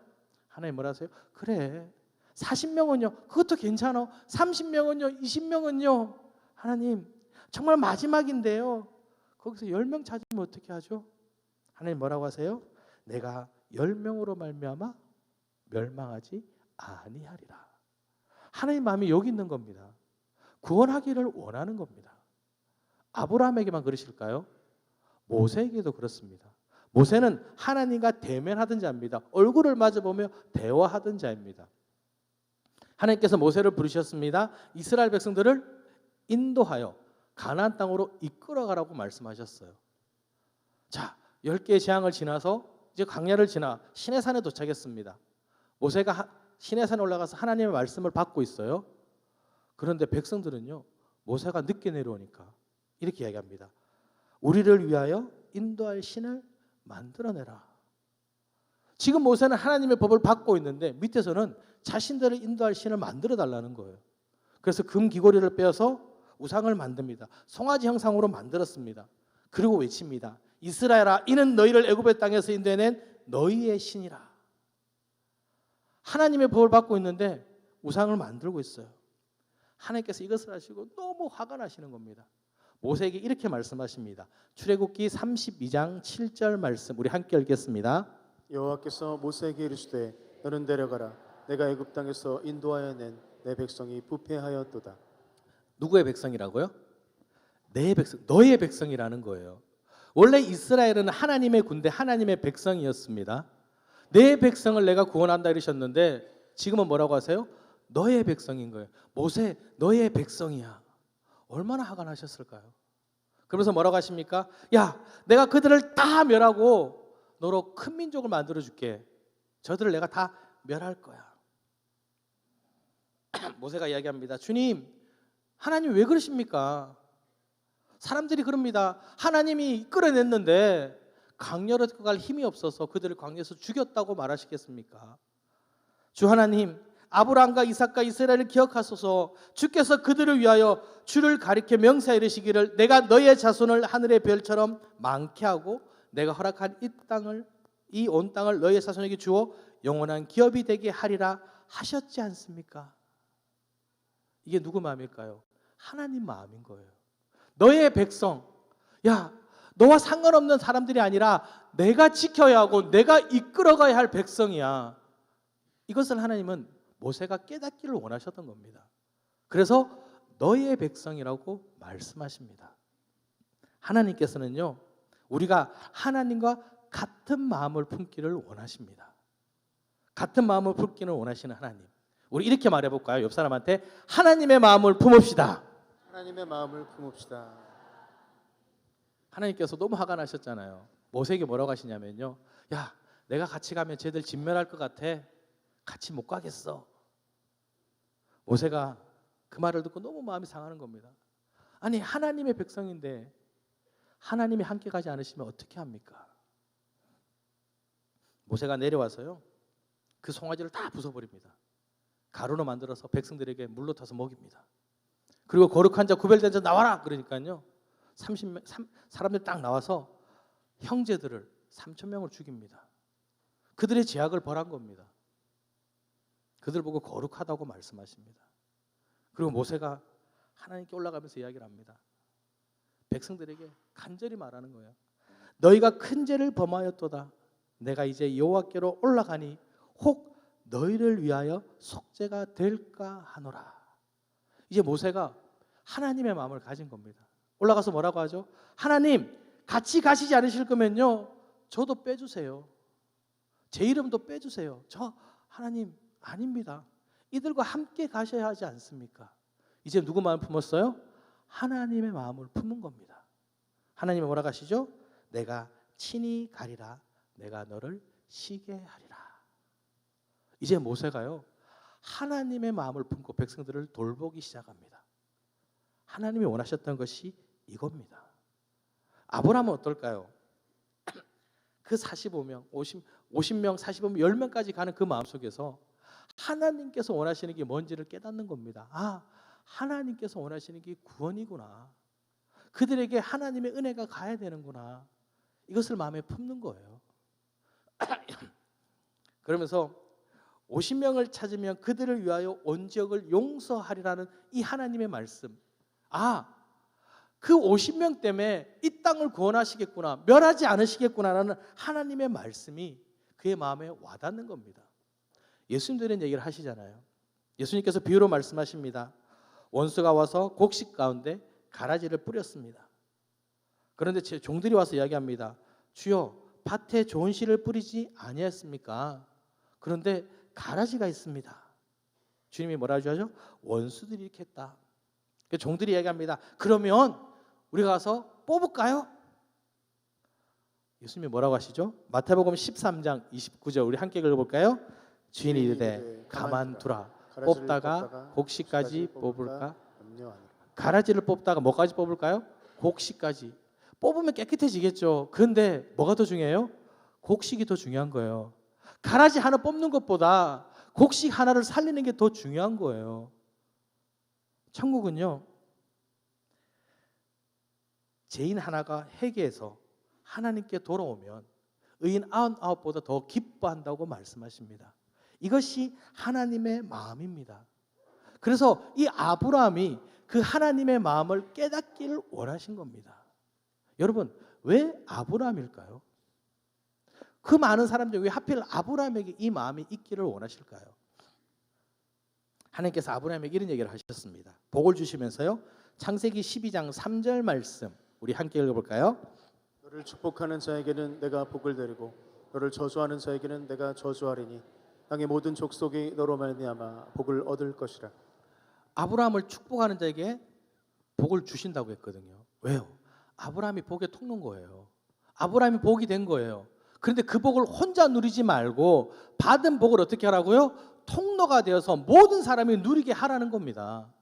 하나님 뭐라 하세요? 그래 40명은요 그것도 괜찮아. 30명은요 20명은요 하나님 정말 마지막인데요 거기서 10명 찾으면 어떻게 하죠? 하나님 뭐라고 하세요? 내가 10명으로 말미암아 멸망하지 아니하리라. 하나님 마음이 여기 있는 겁니다. 구원하기를 원하는 겁니다. 아브라함에게만 그러실까요? 모세에게도 그렇습니다. 모세는 하나님과 대면하던 자입니다. 얼굴을 마주보며 대화하던 자입니다. 하나님께서 모세를 부르셨습니다. 이스라엘 백성들을 인도하여 가나안 땅으로 이끌어가라고 말씀하셨어요. 자, 10개의 재앙을 지나서 이제 광야를 지나 시내산에 도착했습니다. 모세가 시내산에 올라가서 하나님의 말씀을 받고 있어요. 그런데 백성들은요, 모세가 늦게 내려오니까 이렇게 이야기합니다. 우리를 위하여 인도할 신을 만들어내라. 지금 모세는 하나님의 법을 받고 있는데 밑에서는 자신들을 인도할 신을 만들어 달라는 거예요. 그래서 금 귀고리를 빼어서 우상을 만듭니다. 송아지 형상으로 만들었습니다. 그리고 외칩니다. 이스라엘아, 이는 너희를 애굽의 땅에서 인도해낸 너희의 신이라. 하나님의 법을 받고 있는데 우상을 만들고 있어요. 하나님께서 이것을 하시고 너무 화가 나시는 겁니다. 모세에게 이렇게 말씀하십니다. 출애굽기 32장 7절 말씀 우리 함께 읽겠습니다. 여호와께서 모세에게 이르시되 너는 내려가라. 내가 애굽 땅에서 인도하여 낸 내 백성이 부패하였도다. 누구의 백성이라고요? 내 백성, 너의 백성이라는 거예요. 원래 이스라엘은 하나님의 군대, 하나님의 백성이었습니다. 내 백성을 내가 구원한다 이러셨는데 지금은 뭐라고 하세요? 너의 백성인 거예요. 모세, 너의 백성이야. 얼마나 화가 나셨을까요? 그러면서 뭐라고 하십니까? 야, 내가 그들을 다 멸하고 너로 큰 민족을 만들어 줄게. 저들을 내가 다 멸할 거야. 모세가 이야기합니다. 주님, 하나님 왜 그러십니까? 사람들이 그럽니다. 하나님이 끌어냈는데 광야로 갈 힘이 없어서 그들을 광야에서 죽였다고 말하시겠습니까? 주 하나님, 아브라함과 이삭과 이스라엘을 기억하소서. 주께서 그들을 위하여 주를 가리켜 명사에 이르시기를 내가 너의 자손을 하늘의 별처럼 많게 하고 내가 허락한 이 온 땅을 너의 자손에게 주어 영원한 기업이 되게 하리라 하셨지 않습니까? 이게 누구 마음일까요? 하나님 마음인 거예요. 너의 백성, 야, 너와 상관없는 사람들이 아니라 내가 지켜야 하고 내가 이끌어가야 할 백성이야. 이것을 하나님은 모세가 깨닫기를 원하셨던 겁니다. 그래서 너의 백성이라고 말씀하십니다. 하나님께서는요, 우리가 하나님과 같은 마음을 품기를 원하십니다. 같은 마음을 품기를 원하시는 하나님. 우리 이렇게 말해볼까요? 옆 사람한테 하나님의 마음을 품읍시다. 하나님의 마음을 품읍시다. 하나님께서 너무 화가 나셨잖아요. 모세에게 뭐라고 하시냐면요, 야, 내가 같이 가면 쟤들 진멸할 것 같아. 같이 못 가겠어. 모세가 그 말을 듣고 너무 마음이 상하는 겁니다. 아니, 하나님의 백성인데 하나님이 함께 가지 않으시면 어떻게 합니까? 모세가 내려와서요, 그 송아지를 다 부숴버립니다. 가루로 만들어서 백성들에게 물로 타서 먹입니다. 그리고 거룩한 자, 구별된 자 나와라 그러니까요, 30명 사람들 딱 나와서 형제들을 3,000명을 죽입니다. 그들의 죄악을 벌한 겁니다. 그들 보고 거룩하다고 말씀하십니다. 그리고 모세가 하나님께 올라가면서 이야기를 합니다. 백성들에게 간절히 말하는 거예요. 너희가 큰 죄를 범하였도다. 내가 이제 여호와께로 올라가니 혹 너희를 위하여 속죄가 될까 하노라. 이제 모세가 하나님의 마음을 가진 겁니다. 올라가서 뭐라고 하죠? 하나님, 같이 가시지 않으실 거면요, 저도 빼주세요. 제 이름도 빼주세요. 저 하나님 아닙니다. 이들과 함께 가셔야 하지 않습니까? 이제 누구 마음을 품었어요? 하나님의 마음을 품은 겁니다. 하나님이 뭐라고 하시죠? 내가 친히 가리라. 내가 너를 쉬게 하리라. 이제 모세가요, 하나님의 마음을 품고 백성들을 돌보기 시작합니다. 하나님이 원하셨던 것이 이겁니다. 아브라함은 어떨까요? 그 45명, 50명, 45명, 10명까지 가는 그 마음속에서 하나님께서 원하시는 게 뭔지를 깨닫는 겁니다. 아, 하나님께서 원하시는 게 구원이구나. 그들에게 하나님의 은혜가 가야 되는구나. 이것을 마음에 품는 거예요. 그러면서 50명을 찾으면 그들을 위하여 온 지역을 용서하리라는 이 하나님의 말씀. 아, 그 50명 때문에 이 땅을 구원하시겠구나, 멸하지 않으시겠구나라는 하나님의 말씀이 그의 마음에 와닿는 겁니다. 예수님도 이런 얘기를 하시잖아요. 예수님께서 비유로 말씀하십니다. 원수가 와서 곡식 가운데 가라지를 뿌렸습니다. 그런데 제 종들이 와서 이야기합니다. 주여, 밭에 좋은 씨를 뿌리지 아니했습니까? 그런데 가라지가 있습니다. 주님이 뭐라 하죠? 원수들이 이렇게 했다. 종들이 얘기합니다. 그러면 우리가 가서 뽑을까요? 예수님이 뭐라고 하시죠? 마태복음 13장 29절 우리 함께 읽어볼까요? 주인이 이르되 가만두라. 뽑다가 곡식까지 뽑을까? 염려하니라. 가라지를 뽑다가 뭐까지 뽑을까요? 곡식까지. 뽑으면 깨끗해지겠죠. 그런데 뭐가 더 중요해요? 곡식이 더 중요한 거예요. 가라지 하나 뽑는 것보다 곡식 하나를 살리는 게 더 중요한 거예요. 천국은요, 죄인 하나가 회개해서 하나님께 돌아오면 의인 99보다 더 기뻐한다고 말씀하십니다. 이것이 하나님의 마음입니다. 그래서 이 아브라함이 그 하나님의 마음을 깨닫기를 원하신 겁니다. 여러분, 왜 아브라함일까요? 그 많은 사람들 왜 하필 아브라함에게 이 마음이 있기를 원하실까요? 하나님께서 아브라함에게 이런 얘기를 하셨습니다. 복을 주시면서요. 창세기 12장 3절 말씀 우리 함께 읽어볼까요? 너를 축복하는 자에게는 내가 복을 드리고 너를 저주하는 자에게는 내가 저주하리니 땅의 모든 족속이 너로 말미암아 복을 얻을 것이라. 아브라함을 축복하는 자에게 복을 주신다고 했거든요. 왜요? 아브라함이 복의 통로인 거예요. 아브라함이 복이 된 거예요. 그런데 그 복을 혼자 누리지 말고 받은 복을 어떻게 하라고요? 통로가 되어서 모든 사람이 누리게 하라는 겁니다.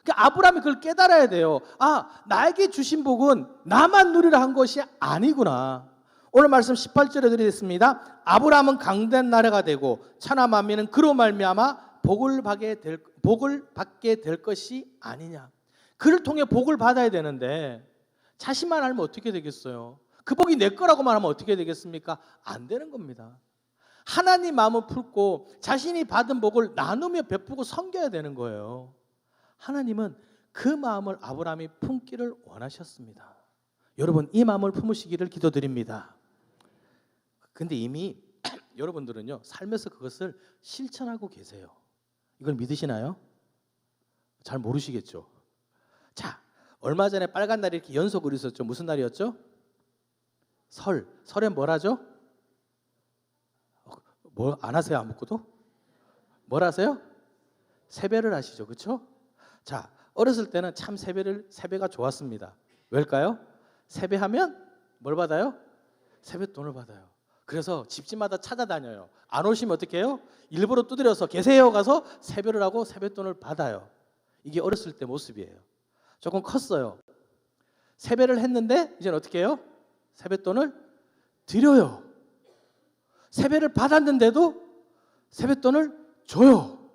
그러니까 아브라함이 그걸 깨달아야 돼요. 아, 나에게 주신 복은 나만 누리라 한 것이 아니구나. 오늘 말씀 18절에 드리겠습니다. 아브라함은 강된 나라가 되고 천하 만민은 그로 말미암아 복을 받게 될 것이 아니냐. 그를 통해 복을 받아야 되는데 자신만 알면 어떻게 되겠어요? 그 복이 내 거라고만 하면 어떻게 되겠습니까? 안 되는 겁니다. 하나님 마음을 품고 자신이 받은 복을 나누며 베푸고 섬겨야 되는 거예요. 하나님은 그 마음을 아브라함이 품기를 원하셨습니다. 여러분, 이 마음을 품으시기를 기도드립니다. 근데 이미 여러분들은요, 삶에서 그것을 실천하고 계세요. 이걸 믿으시나요? 잘 모르시겠죠. 자, 얼마 전에 빨간 날이 이렇게 연속으로 있었죠. 무슨 날이었죠? 설에 뭘 하죠? 뭐 안 하세요? 아무것도? 뭘 하세요? 세배를 하시죠. 그렇죠? 자, 어렸을 때는 참 세배가 좋았습니다. 왜일까요? 세배하면 뭘 받아요? 세뱃돈을 받아요. 그래서 집집마다 찾아다녀요. 안 오시면 어떻게 해요? 일부러 두드려서 계세요 가서 세배를 하고 세뱃돈을 받아요. 이게 어렸을 때 모습이에요. 조금 컸어요. 세배를 했는데 이제는 어떻게 해요? 세뱃돈을 드려요. 세배를 받았는데도 세뱃돈을 줘요.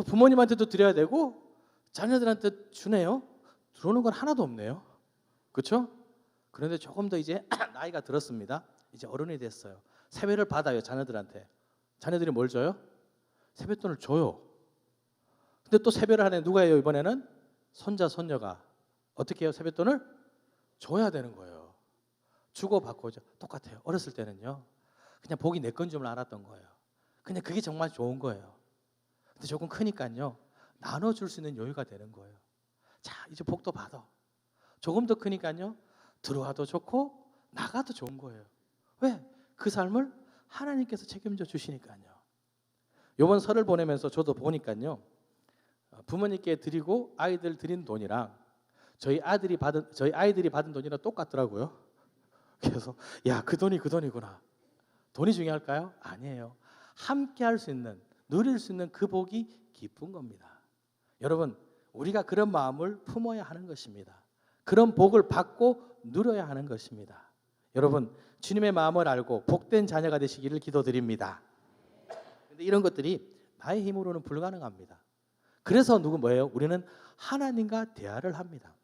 부모님한테도 드려야 되고 자녀들한테 주네요. 들어오는 건 하나도 없네요. 그렇죠? 그런데 조금 더 이제 나이가 들었습니다. 이제 어른이 됐어요. 세배를 받아요. 자녀들한테. 자녀들이 뭘 줘요? 세뱃돈을 줘요. 근데 또 세배를 하네. 누가 해요? 이번에는 손자 손녀가 어떻게 해요? 세뱃돈을 줘야 되는 거예요. 주고받고 똑같아요. 어렸을 때는요, 그냥 복이 내 건 줄 알았던 거예요. 그냥 그게 정말 좋은 거예요. 근데 조금 크니까요, 나눠줄 수 있는 여유가 되는 거예요. 자, 이제 복도 받아. 조금 더 크니까요, 들어와도 좋고 나가도 좋은 거예요. 왜? 그 삶을 하나님께서 책임져 주시니까요. 이번 설을 보내면서 저도 보니까요, 부모님께 드리고 아이들 드린 돈이랑 저희 아이들이 받은 돈이랑 똑같더라고요. 그래서 야, 그 돈이구나. 돈이 중요할까요? 아니에요. 함께 할 수 있는, 누릴 수 있는 그 복이 기쁜 겁니다. 여러분, 우리가 그런 마음을 품어야 하는 것입니다. 그런 복을 받고 누려야 하는 것입니다. 여러분, 주님의 마음을 알고 복된 자녀가 되시기를 기도드립니다. 그런데 이런 것들이 나의 힘으로는 불가능합니다. 그래서 뭐예요? 우리는 하나님과 대화를 합니다.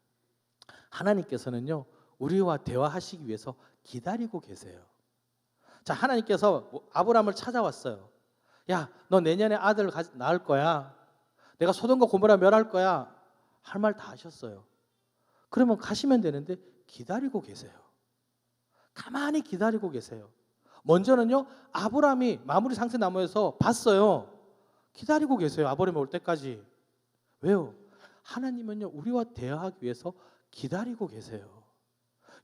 하나님께서는요, 우리와 대화하시기 위해서 기다리고 계세요. 자, 하나님께서 아브라함을 찾아왔어요. 야, 너 내년에 아들 낳을 거야. 내가 소돔과 고모라 멸할 거야. 할 말 다 하셨어요. 그러면 가시면 되는데 기다리고 계세요. 가만히 기다리고 계세요. 먼저는요, 아브라함이 마무리 상세나무에서 봤어요. 기다리고 계세요. 아브라함이 올 때까지. 왜요? 하나님은요, 우리와 대화하기 위해서 기다리고 계세요.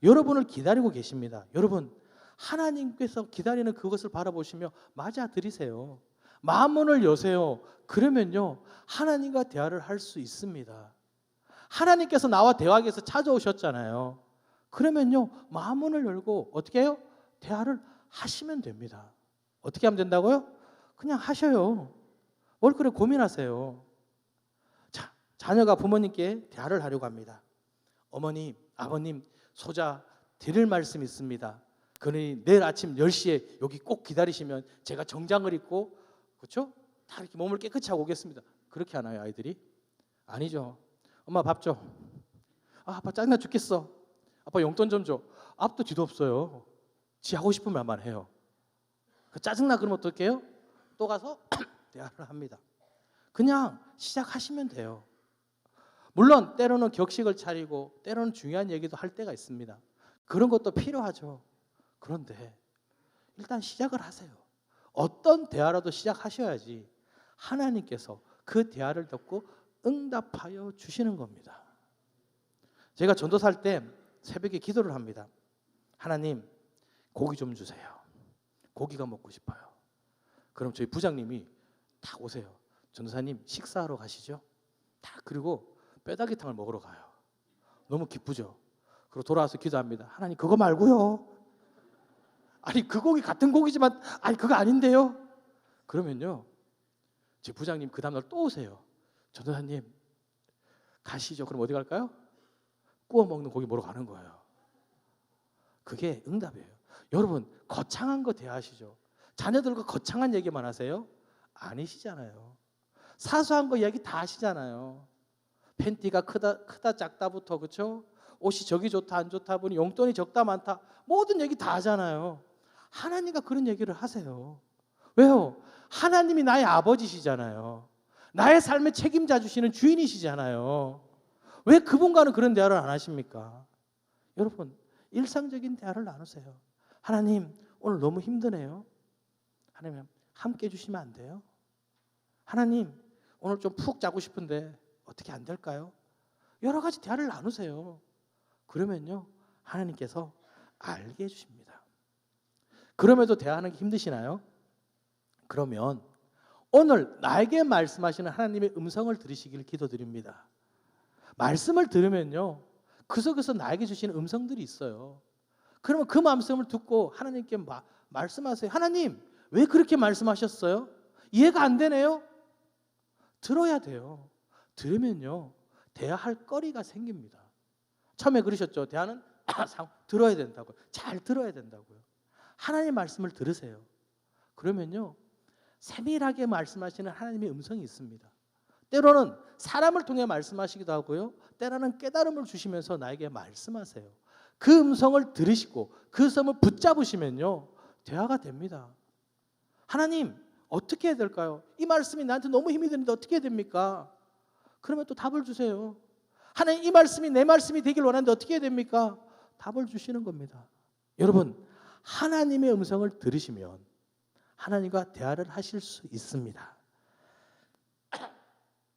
여러분을 기다리고 계십니다. 여러분, 하나님께서 기다리는 그것을 바라보시며 맞아들이세요. 마음문을 여세요. 그러면요 하나님과 대화를 할 수 있습니다. 하나님께서 나와 대화하기 위해서 찾아오셨잖아요. 그러면요 마음문을 열고 어떻게 해요? 대화를 하시면 됩니다. 어떻게 하면 된다고요? 그냥 하셔요. 뭘 그래 고민하세요. 자, 자녀가 부모님께 대화를 하려고 합니다. 어머님, 아버님, 소자 드릴 말씀 있습니다. 그러니 내일 아침 10시에 여기 꼭 기다리시면 제가 정장을 입고 그렇죠? 다 이렇게 몸을 깨끗이 하고 오겠습니다. 그렇게 하나요, 아이들이? 아니죠. 엄마 밥 줘. 아빠 짜증나 죽겠어. 아빠 용돈 좀 줘. 앞도 뒤도 없어요. 지 하고 싶은 말만 해요. 짜증나 그러면 어떻게 해요? 또 가서 대화를 합니다. 그냥 시작하시면 돼요. 물론 때로는 격식을 차리고 때로는 중요한 얘기도 할 때가 있습니다. 그런 것도 필요하죠. 그런데 일단 시작을 하세요. 어떤 대화라도 시작하셔야지 하나님께서 그 대화를 듣고 응답하여 주시는 겁니다. 제가 전도사할 때 새벽에 기도를 합니다. 하나님, 고기 좀 주세요. 고기가 먹고 싶어요. 그럼 저희 부장님이 딱 오세요. 전도사님 식사하러 가시죠. 딱 그리고 뼈다귀탕을 먹으러 가요. 너무 기쁘죠. 그리고 돌아와서 기도합니다. 하나님 그거 말고요. 아니 그 고기 같은 고기지만 아니 그거 아닌데요. 그러면요 제 부장님 그 다음날 또 오세요. 전도사님 가시죠. 그럼 어디 갈까요? 구워 먹는 고기 먹으러 가는 거예요. 그게 응답이에요. 여러분 거창한 거 대하시죠. 자녀들과 거창한 얘기만 하세요? 아니시잖아요. 사소한 거 이야기 다 하시잖아요. 팬티가 크다 작다부터 그렇죠? 옷이 저기 좋다 안 좋다 보니 용돈이 적다 많다 모든 얘기 다 하잖아요. 하나님과 그런 얘기를 하세요. 왜요? 하나님이 나의 아버지시잖아요. 나의 삶의 책임져 주시는 주인이시잖아요. 왜 그분과는 그런 대화를 안 하십니까? 여러분 일상적인 대화를 나누세요. 하나님 오늘 너무 힘드네요. 하나님 함께 해주시면 안 돼요? 하나님 오늘 좀 푹 자고 싶은데 어떻게 안 될까요? 여러 가지 대화를 나누세요. 그러면요 하나님께서 알게 해주십니다. 그럼에도 대화하는 게 힘드시나요? 그러면 오늘 나에게 말씀하시는 하나님의 음성을 들으시길 기도드립니다. 말씀을 들으면요 그 속에서 나에게 주시는 음성들이 있어요. 그러면 그 말씀을 듣고 하나님께 말씀하세요. 하나님 왜 그렇게 말씀하셨어요? 이해가 안 되네요? 들어야 돼요. 들으면요 대화할 거리가 생깁니다. 처음에 그러셨죠. 대화는 들어야 된다고요. 잘 들어야 된다고요. 하나님의 말씀을 들으세요. 그러면요 세밀하게 말씀하시는 하나님의 음성이 있습니다. 때로는 사람을 통해 말씀하시기도 하고요. 때로는 깨달음을 주시면서 나에게 말씀하세요. 그 음성을 들으시고 그 음성을 붙잡으시면요 대화가 됩니다. 하나님 어떻게 해야 될까요? 이 말씀이 나한테 너무 힘이 드는데 어떻게 해야 됩니까? 그러면 또 답을 주세요. 하나님 이 말씀이 내 말씀이 되길 원하는데 어떻게 해야 됩니까? 답을 주시는 겁니다. 여러분 하나님의 음성을 들으시면 하나님과 대화를 하실 수 있습니다.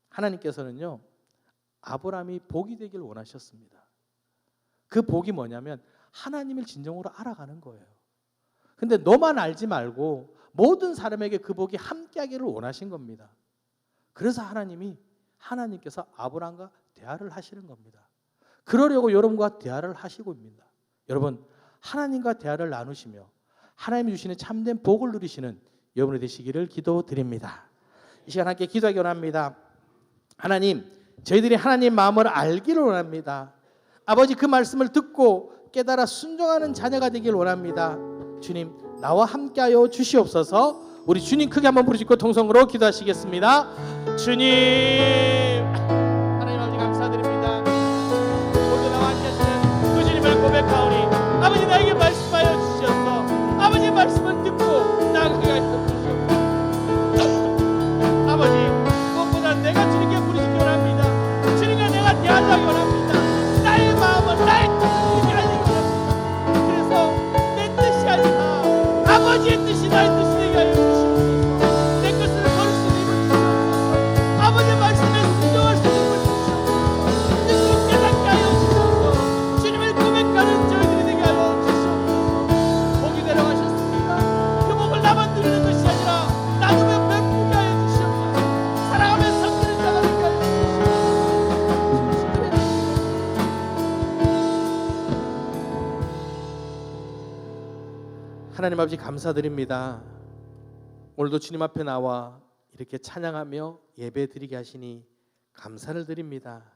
하나님께서는요 아브라함이 복이 되길 원하셨습니다. 그 복이 뭐냐면 하나님을 진정으로 알아가는 거예요. 근데 너만 알지 말고 모든 사람에게 그 복이 함께하기를 원하신 겁니다. 그래서 하나님께서 아브라함과 대화를 하시는 겁니다. 그러려고 여러분과 대화를 하시고 있습니다. 여러분 하나님과 대화를 나누시며 하나님이 주시는 참된 복을 누리시는 여러분이 되시기를 기도드립니다. 이 시간 함께 기도하기 원합니다. 하나님 저희들이 하나님 마음을 알기를 원합니다. 아버지 그 말씀을 듣고 깨달아 순종하는 자녀가 되길 원합니다. 주님 나와 함께하여 주시옵소서. 우리 주님 크게 한번 부르짖고 통성으로 기도하시겠습니다. 주님 하나님 아버지 감사드립니다. 오늘 나와 함께하시는 그 주님을 고백하오니 아버지 나에게 말씀하여 주시옵소서. 아버지 말씀을 듣고 나아가게 하여 주시옵소서. 아버지 무엇보다 내가 주님께 부르짖기 원합니다. 주님과 내가 대화하기 원합니다. 나의 마음을 나의 뜻을 알기 원합니다. 그래서 내 뜻이 아니라 아버지의 뜻이 나의 뜻이 되게 하여 주시옵소서. 내 것을 버릴 수 있는 힘을 주시옵소서. 아버지의 말씀에 하나님 아버지 감사드립니다. 오늘도 주님 앞에 나와 이렇게 찬양하며 예배 드리게 하시니 감사를 드립니다.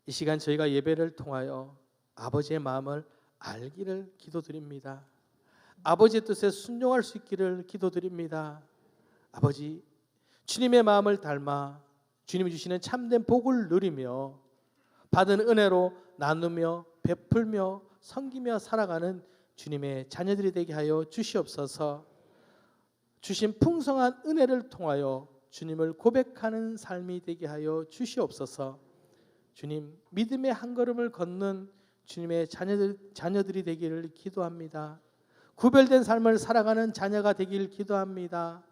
이 시간 저희가 예배를 통하여 아버지의 마음을 알기를 기도드립니다. 아버지의 뜻에 순종할 수 있기를 기도드립니다. 아버지, 주님의 마음을 닮아 주님이 주시는 참된 복을 누리며 받은 은혜로 나누며 베풀며 섬기며 살아가는 주님의 자녀들이 되게 하여 주시옵소서. 주신 풍성한 은혜를 통하여 주님을 고백하는 삶이 되게 하여 주시옵소서. 주님, 믿음의 한 걸음을 걷는 주님의 자녀들이 되기를 기도합니다. 구별된 삶을 살아가는 자녀가 되기를 기도합니다.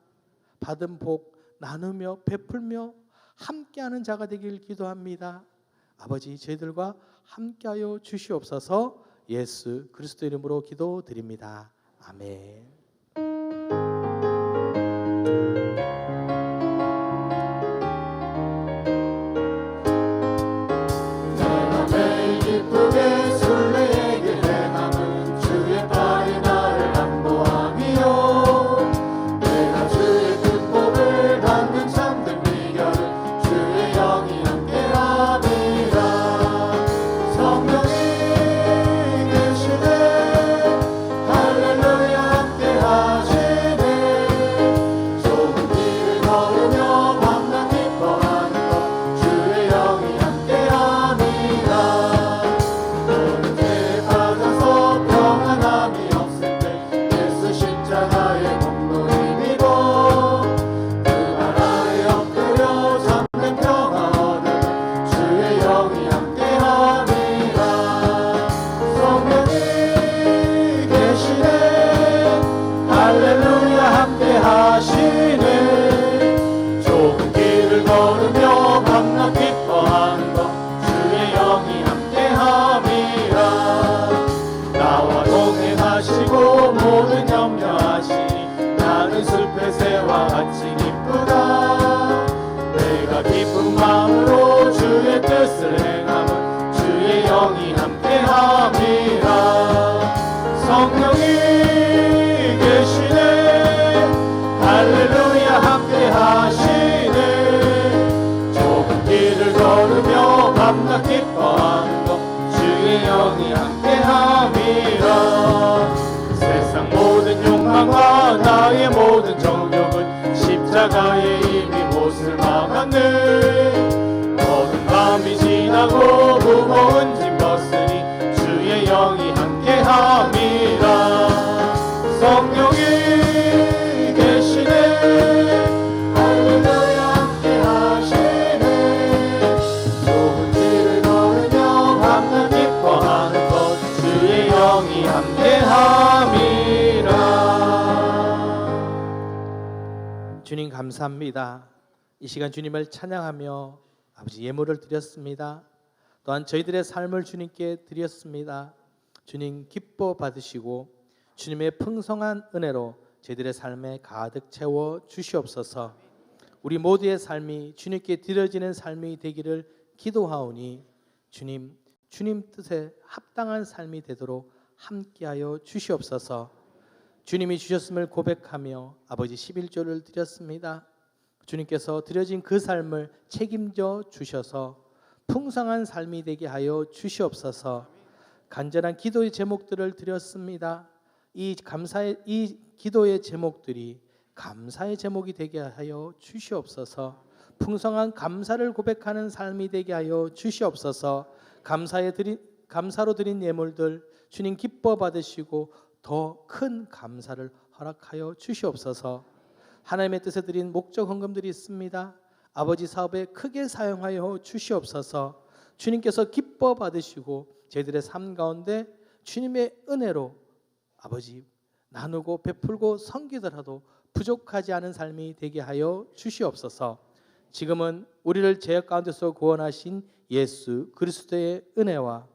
받은 복 나누며 베풀며 함께하는 자가 되기를 기도합니다. 아버지, 저희들과 함께하여 주시옵소서. 예수 그리스도 이름으로 기도드립니다. 아멘. 기쁘게 술래에게 행함은 주의 팔이 나를 안보함이요 내가 주의 뜻법을 받는 참된 비결은 주의 영이 함께함이라 성령이 계시네 할렐루야 함께하시네 좁은 길을 걸으며 밤낮 기뻐하는 것 주의 영이 함께함이라 평안함이 없을 때 예수 십자가의 공로 힘입어 그 발 아래 엎드려 참된 평화 얻으며 주의 영이 함께함이라 성령이 계시네 할렐루야 함께하시네 좁은 길을 걸으며 밤낮 기뻐하는 것 주의 영이 함께함이라 나와 동행하시고 모든 염려하시니 나는 숲의 새와 같이 기쁘다 내가 기쁜 마음으로 주의 뜻을 행함은 주의 영이 함께함이라 성령이 계시네 할렐루야 함께하시네 좁은 길을 걸으며 밤낮 기뻐하는 것 주의 영이 함께함이라 세상 모든 욕망과 나의 모든 정욕은 십자가에 이미 못을 막았네 모든 밤이 지나고 무거운 짐 벗으니 주의 영이 함께함이라 성령이 계시네 할렐루야 함께하시네 좁은 길을 걸으며 밤낮 기뻐하는 것 주의 영이 함께함이라 주님 감사합니다. 이 시간 주님을 찬양하며 아버지 예물을 드렸습니다. 또한 저희들의 삶을 주님께 드렸습니다. 주님 기뻐 받으시고 주님의 풍성한 은혜로 저희들의 삶에 가득 채워 주시옵소서. 우리 모두의 삶이 주님께 드려지는 삶이 되기를 기도하오니 주님 뜻에 합당한 삶이 되도록 함께하여 주시옵소서. 주님이 주셨음을 고백하며 아버지 11조를 드렸습니다. 주님께서 드려진 그 삶을 책임져 주셔서 풍성한 삶이 되게 하여 주시옵소서. 간절한 기도의 제목들을 드렸습니다. 이 기도의 제목들이 감사의 제목이 되게 하여 주시옵소서. 풍성한 감사를 고백하는 삶이 되게 하여 주시옵소서. 감사로 드린 예물들 주님 기뻐 받으시고 더 큰 감사를 허락하여 주시옵소서. 하나님의 뜻에 드린 목적 헌금들이 있습니다. 아버지 사업에 크게 사용하여 주시옵소서. 주님께서 기뻐 받으시고 저희들의 삶 가운데 주님의 은혜로 아버지 나누고 베풀고 섬기더라도 부족하지 않은 삶이 되게 하여 주시옵소서. 지금은 우리를 죄악 가운데서 구원하신 예수 그리스도의 은혜와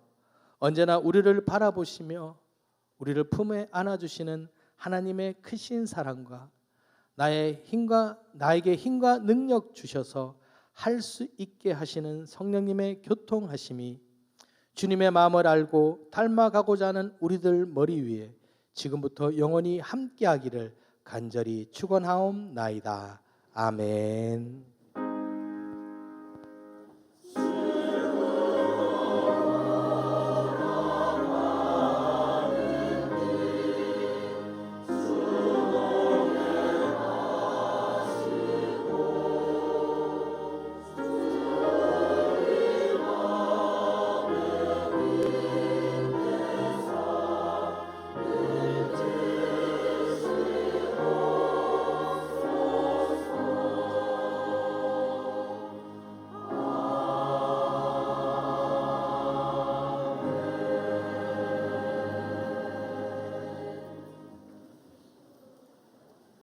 언제나 우리를 바라보시며 우리를 품에 안아주시는 하나님의 크신 사랑과 나에게 힘과 능력 주셔서 할 수 있게 하시는 성령님의 교통하심이 주님의 마음을 알고 닮아가고자 하는 우리들 머리 위에 지금부터 영원히 함께하기를 간절히 축원하옵나이다. 아멘.